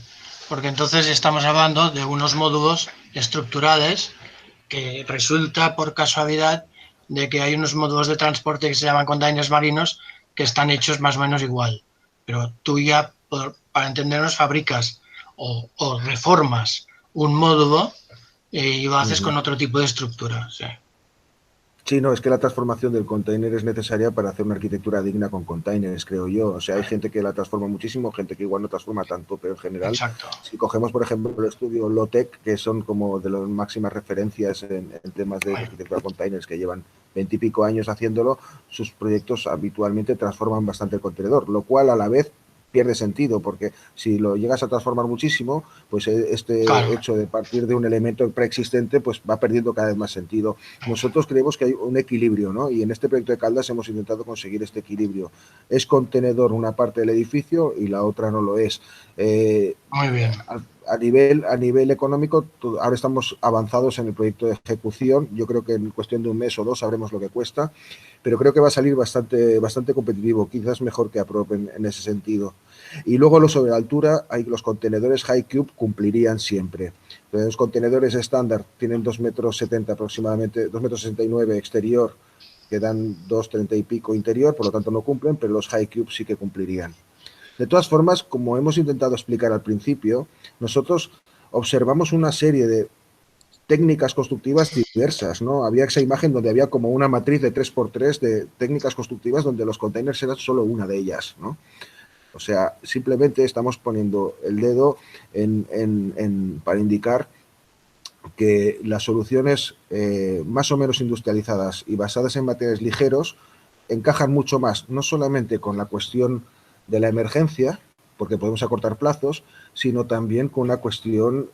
S6: porque entonces estamos hablando de unos módulos estructurales que resulta por casualidad de que hay unos módulos de transporte que se llaman containers marinos que están hechos más o menos igual. Pero tú ya, para entendernos, fabricas o reformas un módulo y lo haces con otro tipo de estructura. Sí.
S2: Sí, no, es que la transformación del container es necesaria para hacer una arquitectura digna con containers, creo yo. O sea, hay gente que la transforma muchísimo, gente que igual no transforma tanto, pero en general,
S6: exacto. Si
S2: cogemos, por ejemplo, el estudio Lotec, que son como de las máximas referencias en temas de arquitectura containers, que llevan 20 y pico años haciéndolo, sus proyectos habitualmente transforman bastante el contenedor, lo cual a la vez pierde sentido, porque si lo llegas a transformar muchísimo, pues hecho de partir de un elemento preexistente, pues va perdiendo cada vez más sentido. Nosotros creemos que hay un equilibrio, ¿no? Y en este proyecto de Caldas hemos intentado conseguir este equilibrio. Es contenedor una parte del edificio y la otra no lo es.
S6: Muy bien.
S2: A nivel económico, ahora estamos avanzados en el proyecto de ejecución. Yo creo que en cuestión de un mes o dos sabremos lo que cuesta, pero creo que va a salir bastante competitivo, quizás mejor que Aprop en ese sentido. Y luego lo sobre la altura, los contenedores High Cube cumplirían siempre. Entonces, los contenedores estándar tienen 2,70 metros aproximadamente, 2,69 metros exterior, que dan 2,30 y pico interior, por lo tanto no cumplen, pero los High Cube sí que cumplirían. De todas formas, como hemos intentado explicar al principio, nosotros observamos una serie de técnicas constructivas diversas, ¿no? Había esa imagen donde había como una matriz de 3x3 de técnicas constructivas donde los containers eran solo una de ellas, ¿no? O sea, simplemente estamos poniendo el dedo para indicar que las soluciones más o menos industrializadas y basadas en materiales ligeros encajan mucho más, no solamente con la cuestión de la emergencia, porque podemos acortar plazos, sino también con una cuestión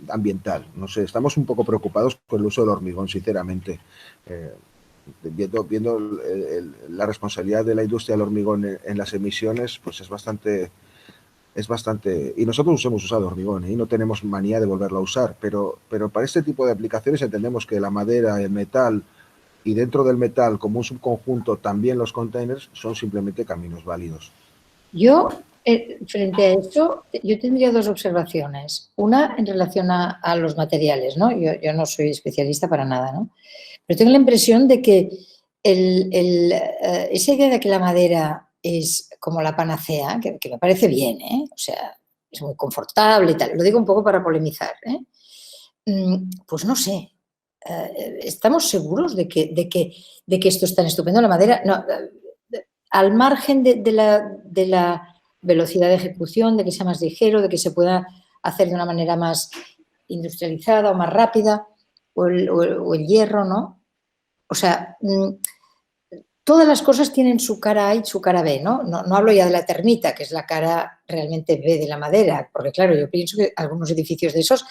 S2: ambiental. No sé, estamos un poco preocupados por el uso del hormigón, sinceramente. Viendo la responsabilidad de la industria del hormigón en las emisiones, pues es bastante... Y nosotros hemos usado hormigón y no tenemos manía de volverlo a usar, pero para este tipo de aplicaciones entendemos que la madera, el metal y dentro del metal como un subconjunto también los containers son simplemente caminos válidos.
S4: Yo, frente a esto, yo tendría dos observaciones. Una en relación a los materiales, ¿no? Yo no soy especialista para nada, ¿no? Pero tengo la impresión de que esa idea de que la madera es como la panacea, que me parece bien, ¿eh? O sea, es muy confortable y tal. Lo digo un poco para polemizar, ¿eh? Pues no sé. ¿Estamos seguros de que esto es tan estupendo? La madera, no, al margen de la velocidad de ejecución, de que sea más ligero, de que se pueda hacer de una manera más industrializada o más rápida, o el hierro, ¿no? O sea, todas las cosas tienen su cara A y su cara B, ¿no? No hablo ya de la termita, que es la cara realmente B de la madera, porque claro, yo pienso que algunos edificios de esos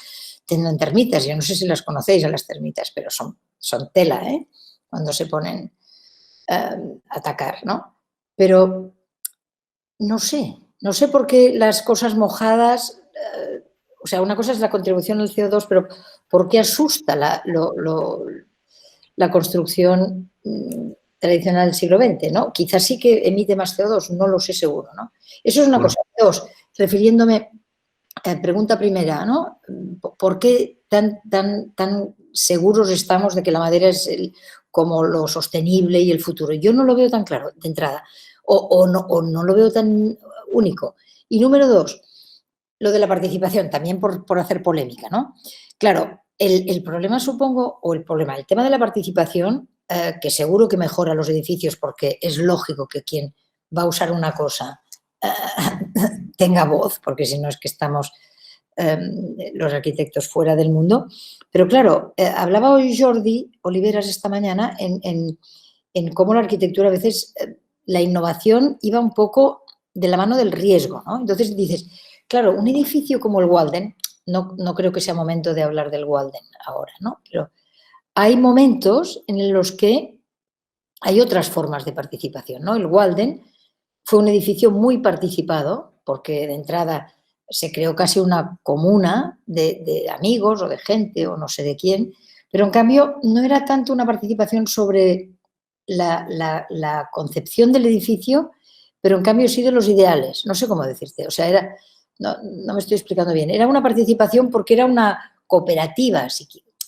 S4: tienen termitas. Yo no sé si las conocéis a las termitas, pero son tela, ¿eh? Cuando se ponen a atacar, ¿no? Pero no sé por qué las cosas mojadas, o sea, una cosa es la contribución al CO2, pero ¿por qué asusta la construcción tradicional del siglo XX, ¿no? Quizás sí que emite más CO2, no lo sé seguro, ¿no? Eso es una cosa. Dos, refiriéndome, pregunta primera, ¿no? ¿Por qué tan seguros estamos de que la madera es como lo sostenible y el futuro? Yo no lo veo tan claro de entrada, o no lo veo tan único. Y número dos, lo de la participación, también por hacer polémica, ¿no? Claro, el problema, supongo, el tema de la participación, que seguro que mejora los edificios porque es lógico que quien va a usar una cosa tenga voz, porque si no es que estamos los arquitectos fuera del mundo. Pero claro, hablaba hoy Jordi Oliveras esta mañana en cómo la arquitectura a veces, la innovación iba un poco de la mano del riesgo, ¿no? Entonces dices, claro, un edificio como el Walden, no creo que sea momento de hablar del Walden ahora, ¿no? Pero hay momentos en los que hay otras formas de participación, ¿no? El Walden fue un edificio muy participado porque de entrada se creó casi una comuna de amigos o de gente o no sé de quién, pero en cambio no era tanto una participación sobre la concepción del edificio, pero en cambio sí de los ideales, no sé cómo decirte, o sea, no me estoy explicando bien, era una participación porque era una cooperativa,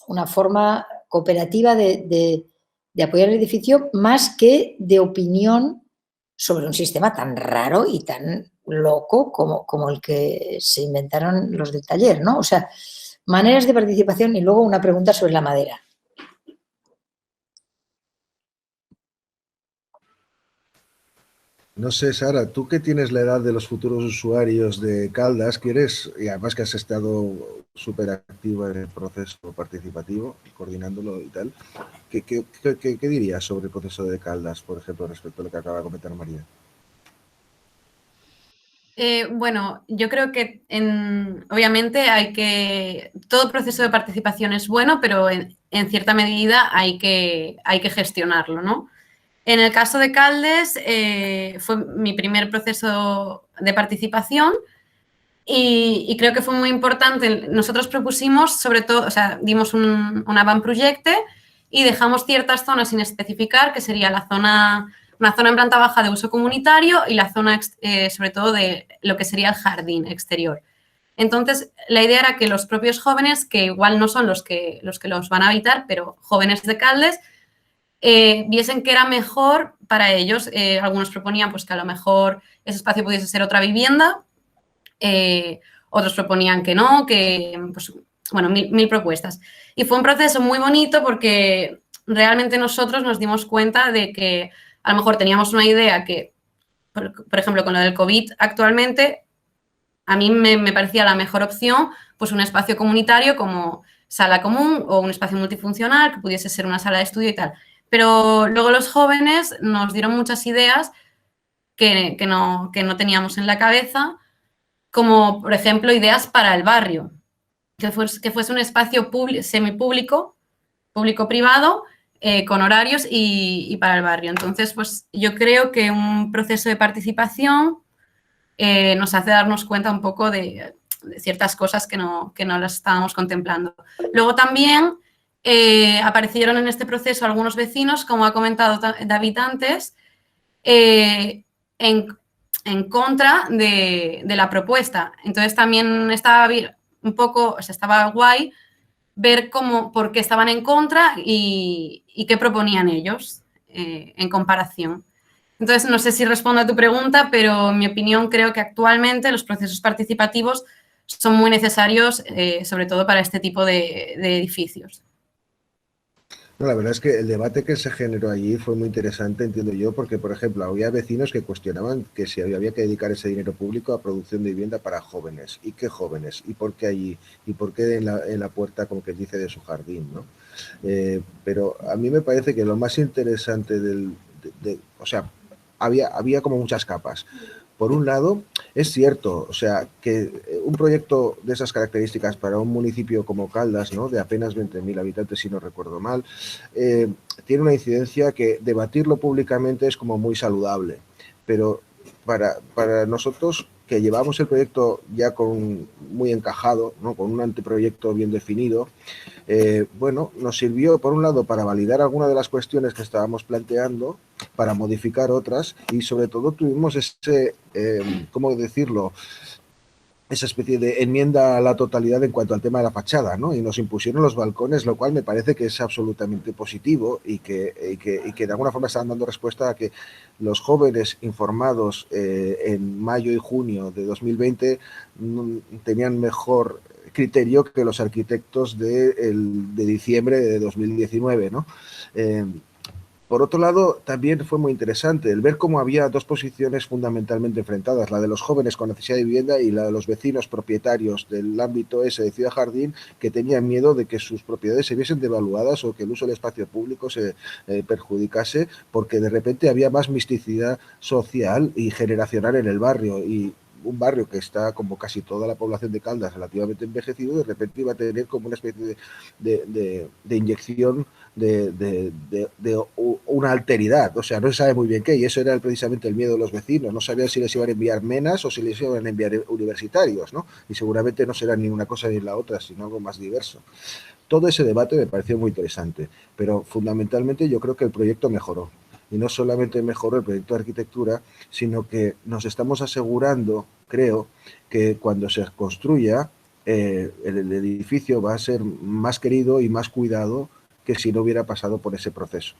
S4: una forma cooperativa de apoyar el edificio más que de opinión sobre un sistema tan raro y tan loco como el que se inventaron los del taller, ¿no? O sea, maneras de participación y luego una pregunta sobre la madera.
S2: No sé, Sara, tú que tienes la edad de los futuros usuarios de Caldas, ¿quieres, y además que has estado súper activa en el proceso participativo, coordinándolo y tal, ¿qué dirías sobre el proceso de Caldas, por ejemplo, respecto a lo que acaba de comentar María?
S5: Bueno, yo creo que obviamente todo proceso de participación es bueno, pero en cierta medida hay que gestionarlo, ¿no? En el caso de Caldes fue mi primer proceso de participación y creo que fue muy importante. Nosotros propusimos, sobre todo, o sea, dimos un avantprojecte y dejamos ciertas zonas sin especificar, que sería una zona en planta baja de uso comunitario y la zona, sobre todo, de lo que sería el jardín exterior. Entonces, la idea era que los propios jóvenes, que igual no son los que los van a habitar, pero jóvenes de Caldes, viesen que era mejor para ellos. Algunos proponían pues, que a lo mejor ese espacio pudiese ser otra vivienda, otros proponían que no, pues, bueno, mil propuestas. Y fue un proceso muy bonito porque realmente nosotros nos dimos cuenta de que a lo mejor teníamos una idea que, por ejemplo, con lo del COVID actualmente, a mí me parecía la mejor opción, pues un espacio comunitario como sala común o un espacio multifuncional que pudiese ser una sala de estudio y tal. Pero luego los jóvenes nos dieron muchas ideas que no teníamos en la cabeza, como, por ejemplo, ideas para el barrio, que fuese un espacio semipúblico, público-privado, con horarios y para el barrio. Entonces, pues yo creo que un proceso de participación nos hace darnos cuenta un poco de ciertas cosas que no las estábamos contemplando. Luego también aparecieron en este proceso algunos vecinos, como ha comentado David antes, en contra de la propuesta. Entonces también estaba un poco, o sea, estaba guay ver por qué estaban en contra y qué proponían ellos en comparación. Entonces, no sé si respondo a tu pregunta, pero en mi opinión creo que actualmente los procesos participativos son muy necesarios, sobre todo para este tipo de edificios.
S2: No, la verdad es que el debate que se generó allí fue muy interesante, entiendo yo, porque, por ejemplo, había vecinos que cuestionaban que si había que dedicar ese dinero público a producción de vivienda para jóvenes. ¿Y qué jóvenes? ¿Y por qué allí? ¿Y por qué en la puerta, como que dice, de su jardín, ¿no? Pero a mí me parece que lo más interesante o sea, había como muchas capas. por un lado, es cierto, o sea, que un proyecto de esas características para un municipio como Caldas, ¿no?, de apenas 20.000 habitantes, si no recuerdo mal, tiene una incidencia que debatirlo públicamente es como muy saludable, pero para nosotros que llevamos el proyecto ya muy encajado, ¿no?, con un anteproyecto bien definido, bueno, nos sirvió por un lado para validar algunas de las cuestiones que estábamos planteando, para modificar otras y sobre todo tuvimos ese, ¿cómo decirlo?, esa especie de enmienda a la totalidad en cuanto al tema de la fachada, ¿no? Y nos impusieron los balcones, lo cual me parece que es absolutamente positivo y que de alguna forma están dando respuesta a que los jóvenes informados en mayo y junio de 2020 tenían mejor criterio que los arquitectos de diciembre de 2019, ¿no? Por otro lado, también fue muy interesante el ver cómo había dos posiciones fundamentalmente enfrentadas, la de los jóvenes con necesidad de vivienda y la de los vecinos propietarios del ámbito ese de Ciudad Jardín, que tenían miedo de que sus propiedades se viesen devaluadas o que el uso del espacio público se perjudicase, porque de repente había más misticidad social y generacional en el barrio, y un barrio que está, como casi toda la población de Caldas, relativamente envejecido, de repente iba a tener como una especie de inyección de una alteridad, o sea, no se sabe muy bien qué, y eso era precisamente el miedo de los vecinos, no sabían si les iban a enviar menas o si les iban a enviar universitarios, ¿no? Y seguramente no será ni una cosa ni la otra, sino algo más diverso. Todo ese debate me pareció muy interesante, pero fundamentalmente yo creo que el proyecto mejoró. Y no solamente mejoró el proyecto de arquitectura, sino que nos estamos asegurando, creo, que cuando se construya, el edificio va a ser más querido y más cuidado que si no hubiera pasado por ese proceso.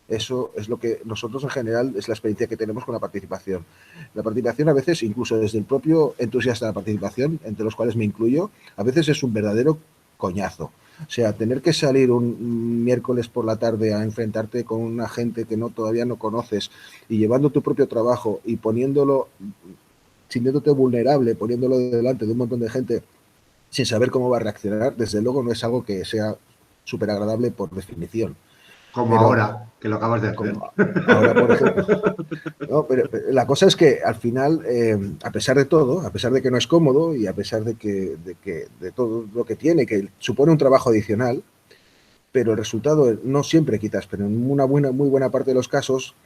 S2: Eso es lo que nosotros en general es la experiencia que tenemos con la participación. La participación a veces, incluso desde el propio entusiasta de la participación, entre los cuales me incluyo, a veces es un verdadero coñazo. O sea, tener que salir un miércoles por la tarde a enfrentarte con una gente que todavía no conoces y llevando tu propio trabajo y poniéndolo, sintiéndote vulnerable, poniéndolo delante de un montón de gente sin saber cómo va a reaccionar, desde luego no es algo que sea súper agradable por definición.
S1: Como ahora, que lo acabas de hacer.
S2: Ahora, por ejemplo. No, pero la cosa es que al final, a pesar de todo, a pesar de que no es cómodo y a pesar de todo lo que tiene, que supone un trabajo adicional, pero el resultado no siempre quizás, pero en una muy buena parte de los casos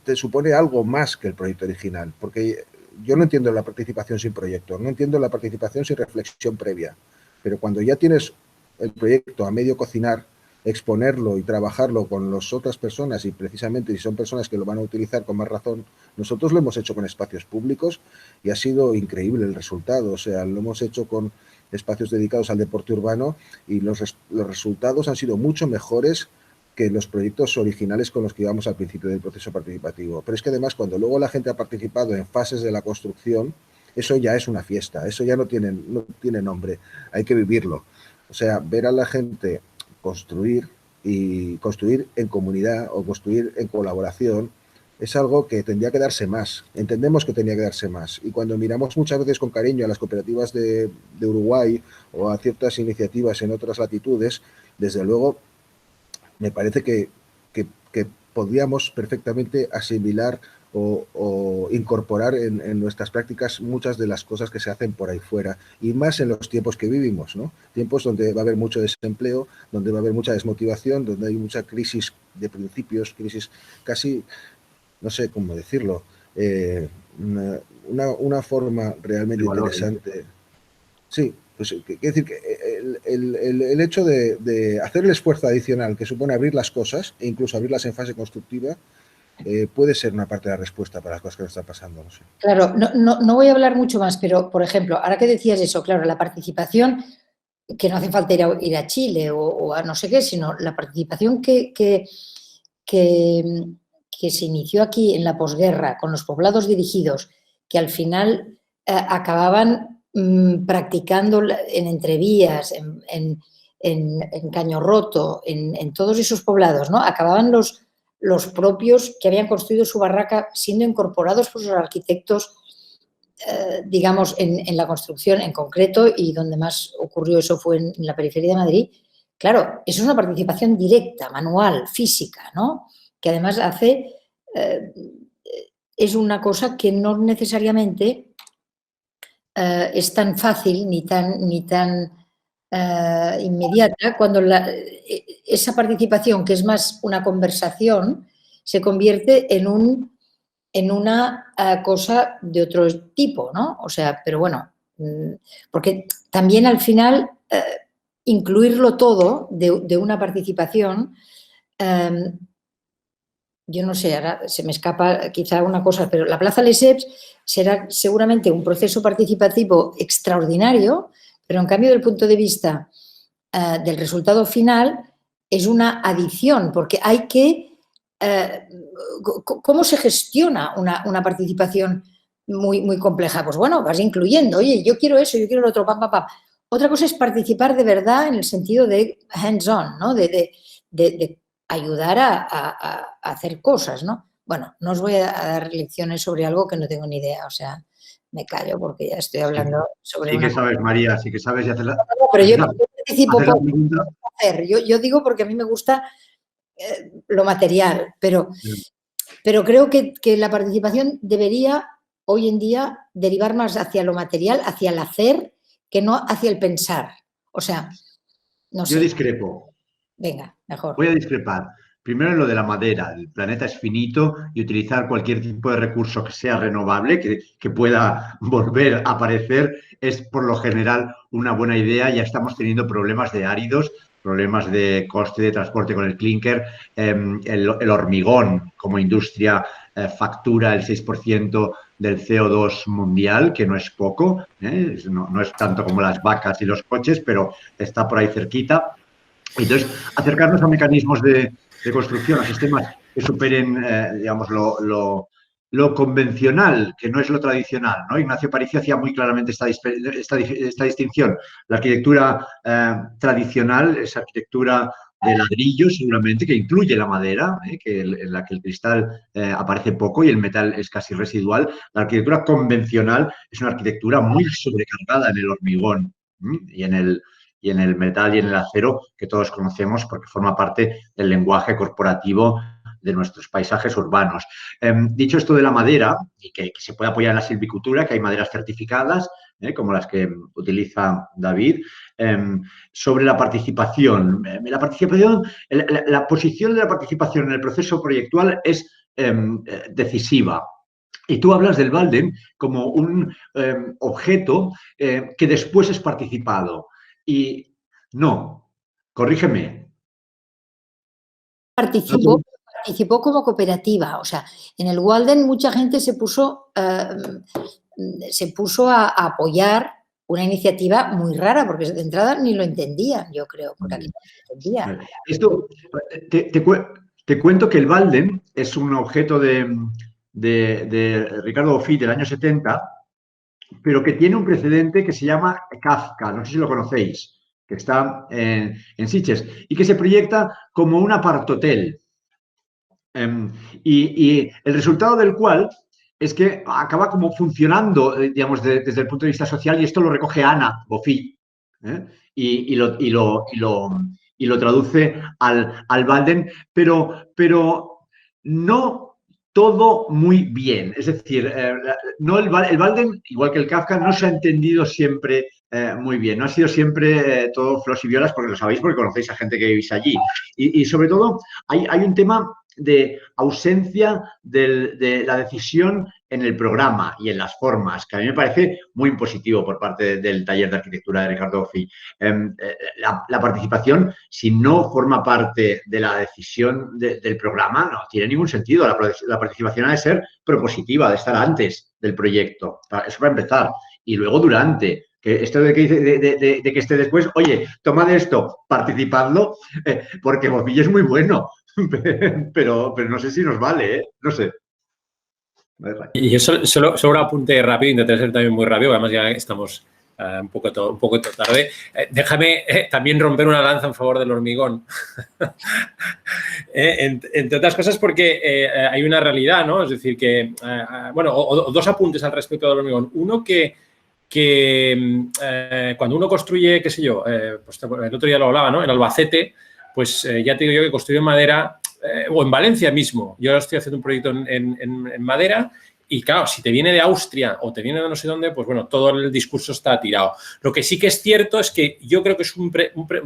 S2: te supone algo más que el proyecto original, porque yo no entiendo la participación sin proyecto, no entiendo la participación sin reflexión previa, pero cuando ya tienes el proyecto a medio cocinar, exponerlo y trabajarlo con las otras personas, y precisamente si son personas que lo van a utilizar con más razón, nosotros lo hemos hecho con espacios públicos y ha sido increíble el resultado. O sea, lo hemos hecho con espacios dedicados al deporte urbano y los resultados han sido mucho mejores que los proyectos originales con los que íbamos al principio del proceso participativo. Pero es que además, cuando luego la gente ha participado en fases de la construcción, eso ya es una fiesta, eso ya no tiene nombre, hay que vivirlo. O sea, ver a la gente construir en comunidad o construir en colaboración es algo que tendría que darse más. Entendemos que tendría que darse más. Y cuando miramos muchas veces con cariño a las cooperativas de Uruguay o a ciertas iniciativas en otras latitudes, desde luego me parece que podríamos perfectamente asimilar o incorporar en nuestras prácticas muchas de las cosas que se hacen por ahí fuera, y más en los tiempos que vivimos, ¿no? Tiempos donde va a haber mucho desempleo, donde va a haber mucha desmotivación, donde hay mucha crisis de principios, crisis casi, no sé cómo decirlo, una forma realmente interesante. Sí, pues quiero decir que el hecho de hacer el esfuerzo adicional que supone abrir las cosas, e incluso abrirlas en fase constructiva, puede ser una parte de la respuesta para las cosas que nos están pasando. No sé.
S4: Claro, no voy a hablar mucho más, pero, por ejemplo, ahora que decías eso, claro, la participación, que no hace falta ir a Chile o a no sé qué, sino la participación que se inició aquí en la posguerra con los poblados dirigidos, que al final acababan practicando en Entrevías, en Caño Roto, en todos esos poblados, ¿no? Acababan los propios que habían construido su barraca siendo incorporados por sus arquitectos, digamos, en la construcción en concreto, y donde más ocurrió eso fue en la periferia de Madrid. Claro, eso es una participación directa, manual, física, ¿no? Que además hace es una cosa que no necesariamente es tan fácil ni tan inmediata, cuando esa participación, que es más una conversación, se convierte en una cosa de otro tipo, ¿no? O sea, pero bueno, porque también al final incluirlo todo de una participación, yo no sé, ahora se me escapa quizá una cosa, pero la Plaza Lesseps será seguramente un proceso participativo extraordinario, pero en cambio, del punto de vista del resultado final, es una adición, porque hay que... ¿Cómo se gestiona una participación muy compleja? Pues bueno, vas incluyendo, oye, yo quiero eso, yo quiero lo otro, pam, pam, pam. Otra cosa es participar de verdad en el sentido de hands-on, ¿no? De ayudar a hacer cosas, ¿no? Bueno, no os voy a dar lecciones sobre algo que no tengo ni idea, o sea, me callo porque ya estoy hablando sobre
S1: sí
S4: una...
S1: que sabes, María, sí que sabes y hacer la...
S4: No, pero yo participo
S1: hacer la
S4: por
S1: pregunta.
S4: hacer. Yo digo porque a mí me gusta lo material, pero creo que la participación debería hoy en día derivar más hacia lo material, hacia el hacer, que no hacia el pensar. O sea, no sé.
S1: Yo discrepo.
S4: Venga, mejor.
S1: Voy a discrepar. Primero en lo de la madera. El planeta es finito y utilizar cualquier tipo de recurso que sea renovable, que pueda volver a aparecer, es por lo general una buena idea. Ya estamos teniendo problemas de áridos, problemas de coste de transporte con el clinker. El hormigón como industria factura el 6% del CO2 mundial, que no es poco. No es tanto como las vacas y los coches, pero está por ahí cerquita. Entonces, acercarnos a mecanismos de construcción, a sistemas que superen, digamos, lo convencional, que no es lo tradicional, ¿no? Ignacio Aparicio hacía muy claramente esta distinción. La arquitectura tradicional es arquitectura de ladrillo, seguramente, que incluye la madera, en la que el cristal aparece poco y el metal es casi residual. La arquitectura convencional es una arquitectura muy sobrecargada en el hormigón y en el metal y en el acero, que todos conocemos porque forma parte del lenguaje corporativo de nuestros paisajes urbanos. Dicho esto de la madera, y que se puede apoyar en la silvicultura, que hay maderas certificadas, como las que utiliza David, sobre la participación. La posición de la participación en el proceso proyectual es decisiva. Y tú hablas del Walden como un objeto que después es participado. Y no, corrígeme.
S4: Participó como cooperativa. O sea, en el Walden mucha gente se puso a apoyar una iniciativa muy rara, porque de entrada ni lo entendían, yo creo, porque aquí no lo entendía.
S1: Esto, te cuento que el Walden es un objeto de Ricardo Bofill del año 70, pero que tiene un precedente que se llama Kafka, no sé si lo conocéis, que está en Sitges, y que se proyecta como un apartotel. Y el resultado del cual es que acaba como funcionando, digamos, desde el punto de vista social, y esto lo recoge Ana Bofill, y lo traduce al Walden, pero no todo muy bien. Es decir, no el Walden, igual que el Kafka, no se ha entendido siempre muy bien. No ha sido siempre todo flores y violas, porque lo sabéis, porque conocéis a gente que vivís allí. Y sobre todo, hay un tema de ausencia de la decisión en el programa y en las formas, que a mí me parece muy impositivo por parte del taller de arquitectura de Ricardo Bofill. La participación, si no forma parte de la decisión del programa, no tiene ningún sentido. La participación ha de ser propositiva, de estar antes del proyecto. Eso para empezar. Y luego durante. Que esto de que esté después, oye, tomad esto, participadlo, porque Bofill es muy bueno. Pero no sé si nos vale, ¿eh? No sé.
S3: Y yo solo un apunte rápido, intentaré ser también muy rápido, además ya estamos un poco tarde. Déjame también romper una lanza en favor del hormigón. Entre otras cosas porque hay una realidad, ¿no? Es decir, que, bueno, dos apuntes al respecto del hormigón. Uno que cuando uno construye, qué sé yo, pues el otro día lo hablaba, ¿no? En Albacete, pues ya te digo yo que construir en madera o en Valencia mismo. Yo ahora estoy haciendo un proyecto en madera y, claro, si te viene de Austria o te viene de no sé dónde, pues bueno, todo el discurso está tirado. Lo que sí que es cierto es que yo creo que es un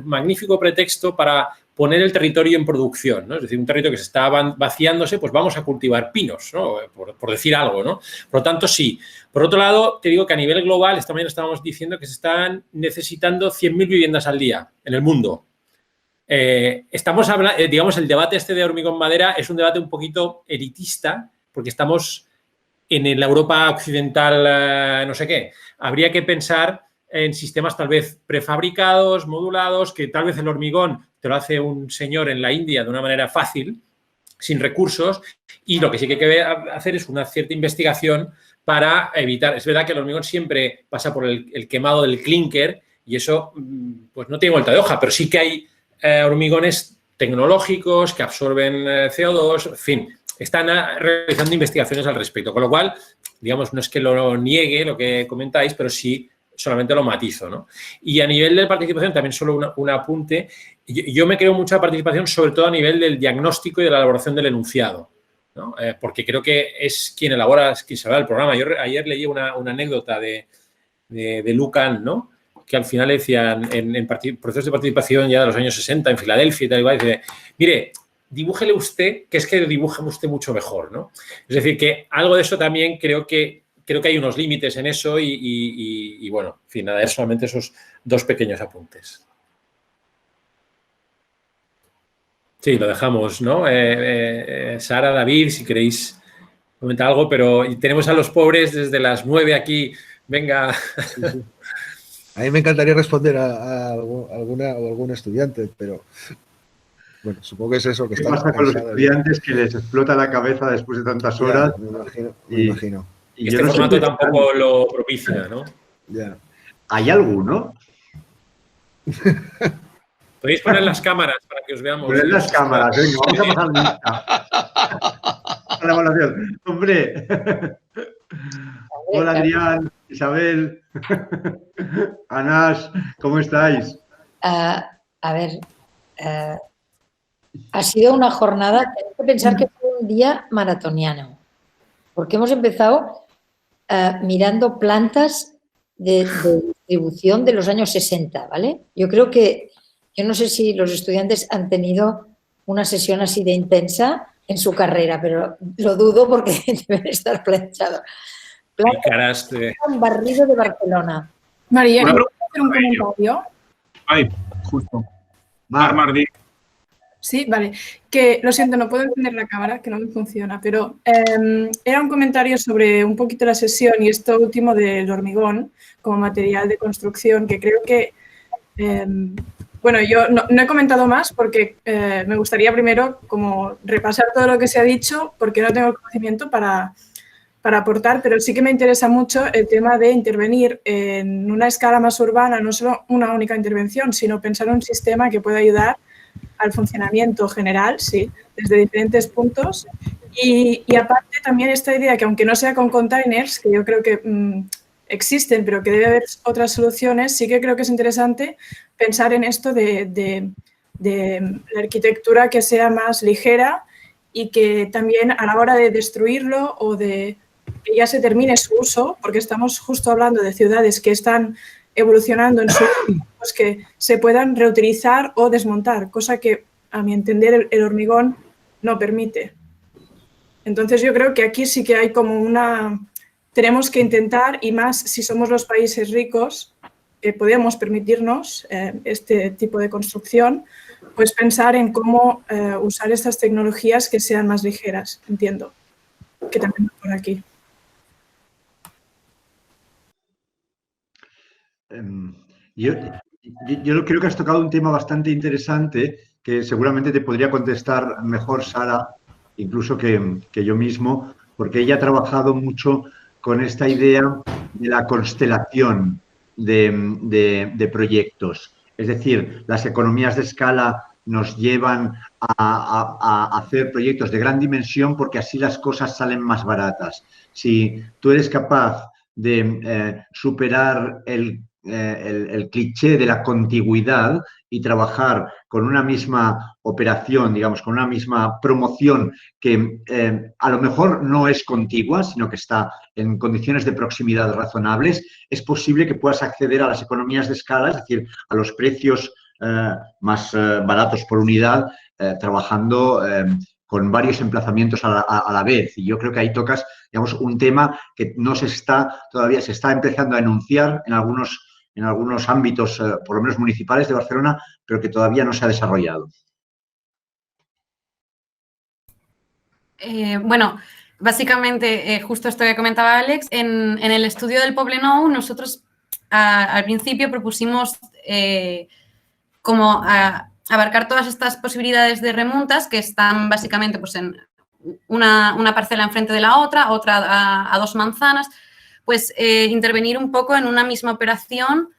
S3: magnífico pretexto para poner el territorio en producción, ¿no? Es decir, un territorio que se está vaciándose, pues vamos a cultivar pinos, ¿no? Por decir algo, ¿no? Por lo tanto, sí. Por otro lado, te digo que a nivel global, esta mañana estábamos diciendo que se están necesitando 100.000 viviendas al día en el mundo. Estamos hablando, digamos, el debate este de hormigón madera es un debate un poquito elitista, porque estamos en la Europa occidental, no sé qué. Habría que pensar en sistemas tal vez prefabricados, modulados, que tal vez el hormigón te lo hace un señor en la India de una manera fácil, sin recursos, y lo que sí que hay que hacer es una cierta investigación para evitar. Es verdad que el hormigón siempre pasa por el quemado del clínker y eso pues no tiene vuelta de hoja, pero sí que hay hormigones tecnológicos que absorben CO2, en fin, están realizando investigaciones al respecto, con lo cual, digamos, no es que lo niegue lo que comentáis, pero sí solamente lo matizo, ¿no? Y a nivel de participación, también solo un apunte, yo me creo mucha participación, sobre todo a nivel del diagnóstico y de la elaboración del enunciado, ¿no? Porque creo que es quien elabora, es quien se va del programa. Yo ayer leí una anécdota de Lucan, ¿no? Que al final decían en procesos de participación ya de los años 60 en Filadelfia y tal igual, dice, mire, dibújele usted, que es que dibuja usted mucho mejor, ¿no? Es decir, que algo de eso también creo que hay unos límites en eso y bueno, en fin, nada, es solamente esos dos pequeños apuntes. Sí, lo dejamos, ¿no? Sara, David, si queréis comentar algo, pero tenemos a los pobres desde las 9 aquí, venga.
S2: Sí, sí. A mí me encantaría responder a algún estudiante, pero bueno, supongo que es eso que
S1: ¿Qué
S2: está.
S1: pasa con los estudiantes que les explota la cabeza después de tantas horas?
S2: Ya, me imagino.
S3: Y este formato tampoco lo propicia, ¿no?
S2: Ya.
S1: ¿Hay alguno?
S3: Podéis poner las cámaras para que os veamos.
S1: Poner las cámaras, venga, vamos a pasar lista. La evaluación. Hombre. Hola, Adrián, Isabel, Anás, ¿cómo estáis?
S4: A ver, ha sido una jornada, tengo que pensar que fue un día maratoniano, porque hemos empezado mirando plantas de distribución de los años 60, ¿vale? Yo creo que, yo no sé si los estudiantes han tenido una sesión así de intensa en su carrera, pero lo dudo porque deben estar planchados. Plantas un barrido de Barcelona.
S7: María, ¿puedo hacer un comentario?
S8: Ay, justo.
S1: Mardi.
S7: Sí, vale. Que lo siento, no puedo encender la cámara, que no me funciona, pero era un comentario sobre un poquito la sesión y esto último del hormigón como material de construcción, que creo que, bueno, yo no he comentado más porque me gustaría primero como repasar todo lo que se ha dicho porque no tengo el conocimiento para aportar, pero sí que me interesa mucho el tema de intervenir en una escala más urbana, no solo una única intervención, sino pensar en un sistema que pueda ayudar al funcionamiento general, sí, desde diferentes puntos. Y aparte también esta idea que aunque no sea con containers, que yo creo que existen, pero que debe haber otras soluciones, sí que creo que es interesante pensar en esto de la arquitectura que sea más ligera y que también a la hora de destruirlo o de que ya se termine su uso, porque estamos justo hablando de ciudades que están evolucionando en su uso, pues que se puedan reutilizar o desmontar, cosa que, a mi entender, el hormigón no permite. Entonces, yo creo que aquí sí que hay como tenemos que intentar, y más si somos los países ricos, que podemos permitirnos este tipo de construcción, pues pensar en cómo usar estas tecnologías que sean más ligeras, entiendo, que también por aquí.
S1: Yo creo que has tocado un tema bastante interesante que seguramente te podría contestar mejor Sara, incluso que yo mismo, porque ella ha trabajado mucho con esta idea de la constelación de proyectos. Es decir, las economías de escala nos llevan a hacer proyectos de gran dimensión porque así las cosas salen más baratas. Si tú eres capaz de superar el cliché de la contigüidad y trabajar con una misma operación, digamos, con una misma promoción que a lo mejor no es contigua, sino que está en condiciones de proximidad razonables, es posible que puedas acceder a las economías de escala, es decir, a los precios más baratos por unidad, trabajando con varios emplazamientos a la vez. Y yo creo que ahí tocas, digamos, un tema que no se está todavía, se está empezando a enunciar en algunos ámbitos, por lo menos municipales de Barcelona, pero que todavía no se ha desarrollado.
S5: Bueno, básicamente, justo esto que comentaba Alex, en el estudio del Poblenou, nosotros al principio propusimos como abarcar todas estas posibilidades de remuntas que están básicamente pues, en una parcela enfrente de la otra a 2 manzanas, pues intervenir un poco en una misma operación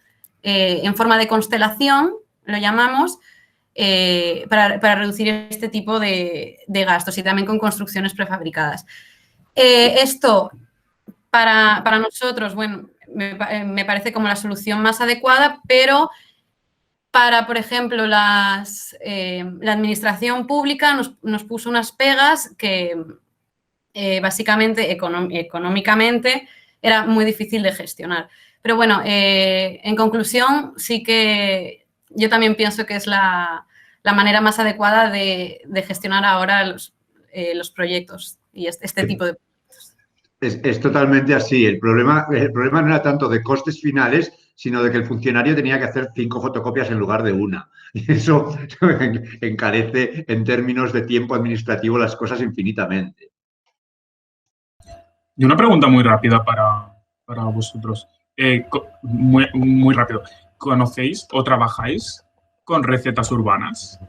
S5: en forma de constelación, lo llamamos, para reducir este tipo de gastos y también con construcciones prefabricadas. Esto, para nosotros, bueno, me parece como la solución más adecuada, pero para, por ejemplo, la administración pública nos puso unas pegas que básicamente económicamente era muy difícil de gestionar. Pero bueno, en conclusión, sí que yo también pienso que es la manera más adecuada de gestionar ahora los proyectos y este tipo de proyectos.
S1: Es totalmente así. El problema no era tanto de costes finales, sino de que el funcionario tenía que hacer 5 fotocopias en lugar de una. Y eso encarece en términos de tiempo administrativo las cosas infinitamente.
S8: Y una pregunta muy rápida para vosotros. Muy rápido. ¿Conocéis o trabajáis con recetas urbanas?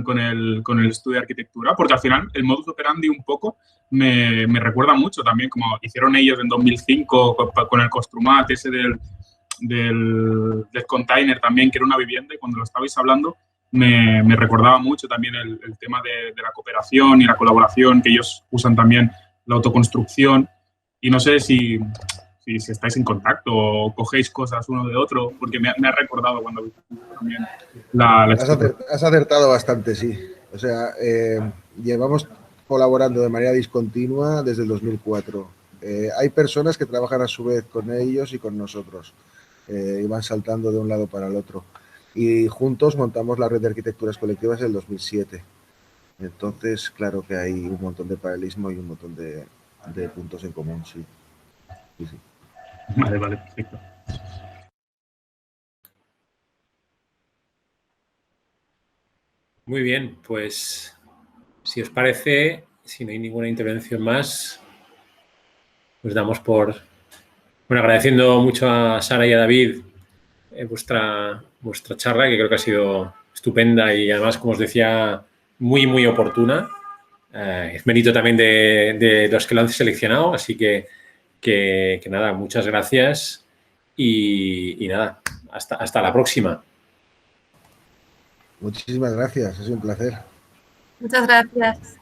S8: Con el estudio de arquitectura, porque al final el modus operandi un poco me recuerda mucho también, como hicieron ellos en 2005 con el Construmat, ese del container también, que era una vivienda, y cuando lo estabais hablando me recordaba mucho también el tema de la cooperación y la colaboración, que ellos usan también la autoconstrucción, y no sé si estáis en contacto o cogéis cosas uno de otro, porque me ha recordado cuando también la
S2: Has acertado bastante, sí. O sea, llevamos colaborando de manera discontinua desde el 2004. Hay personas que trabajan a su vez con ellos y con nosotros y van saltando de un lado para el otro. Y juntos montamos la red de arquitecturas colectivas en el 2007. Entonces, claro que hay un montón de paralelismo y un montón de puntos en común, sí. Sí.
S8: Vale, perfecto.
S3: Muy bien, pues si os parece, si no hay ninguna intervención más, os damos por... Bueno, agradeciendo mucho a Sara y a David vuestra charla, que creo que ha sido estupenda y además, como os decía, muy, muy oportuna. Es mérito también de los que lo han seleccionado, así que nada, muchas gracias y nada, hasta la próxima.
S2: Muchísimas gracias, ha sido un placer.
S5: Muchas gracias.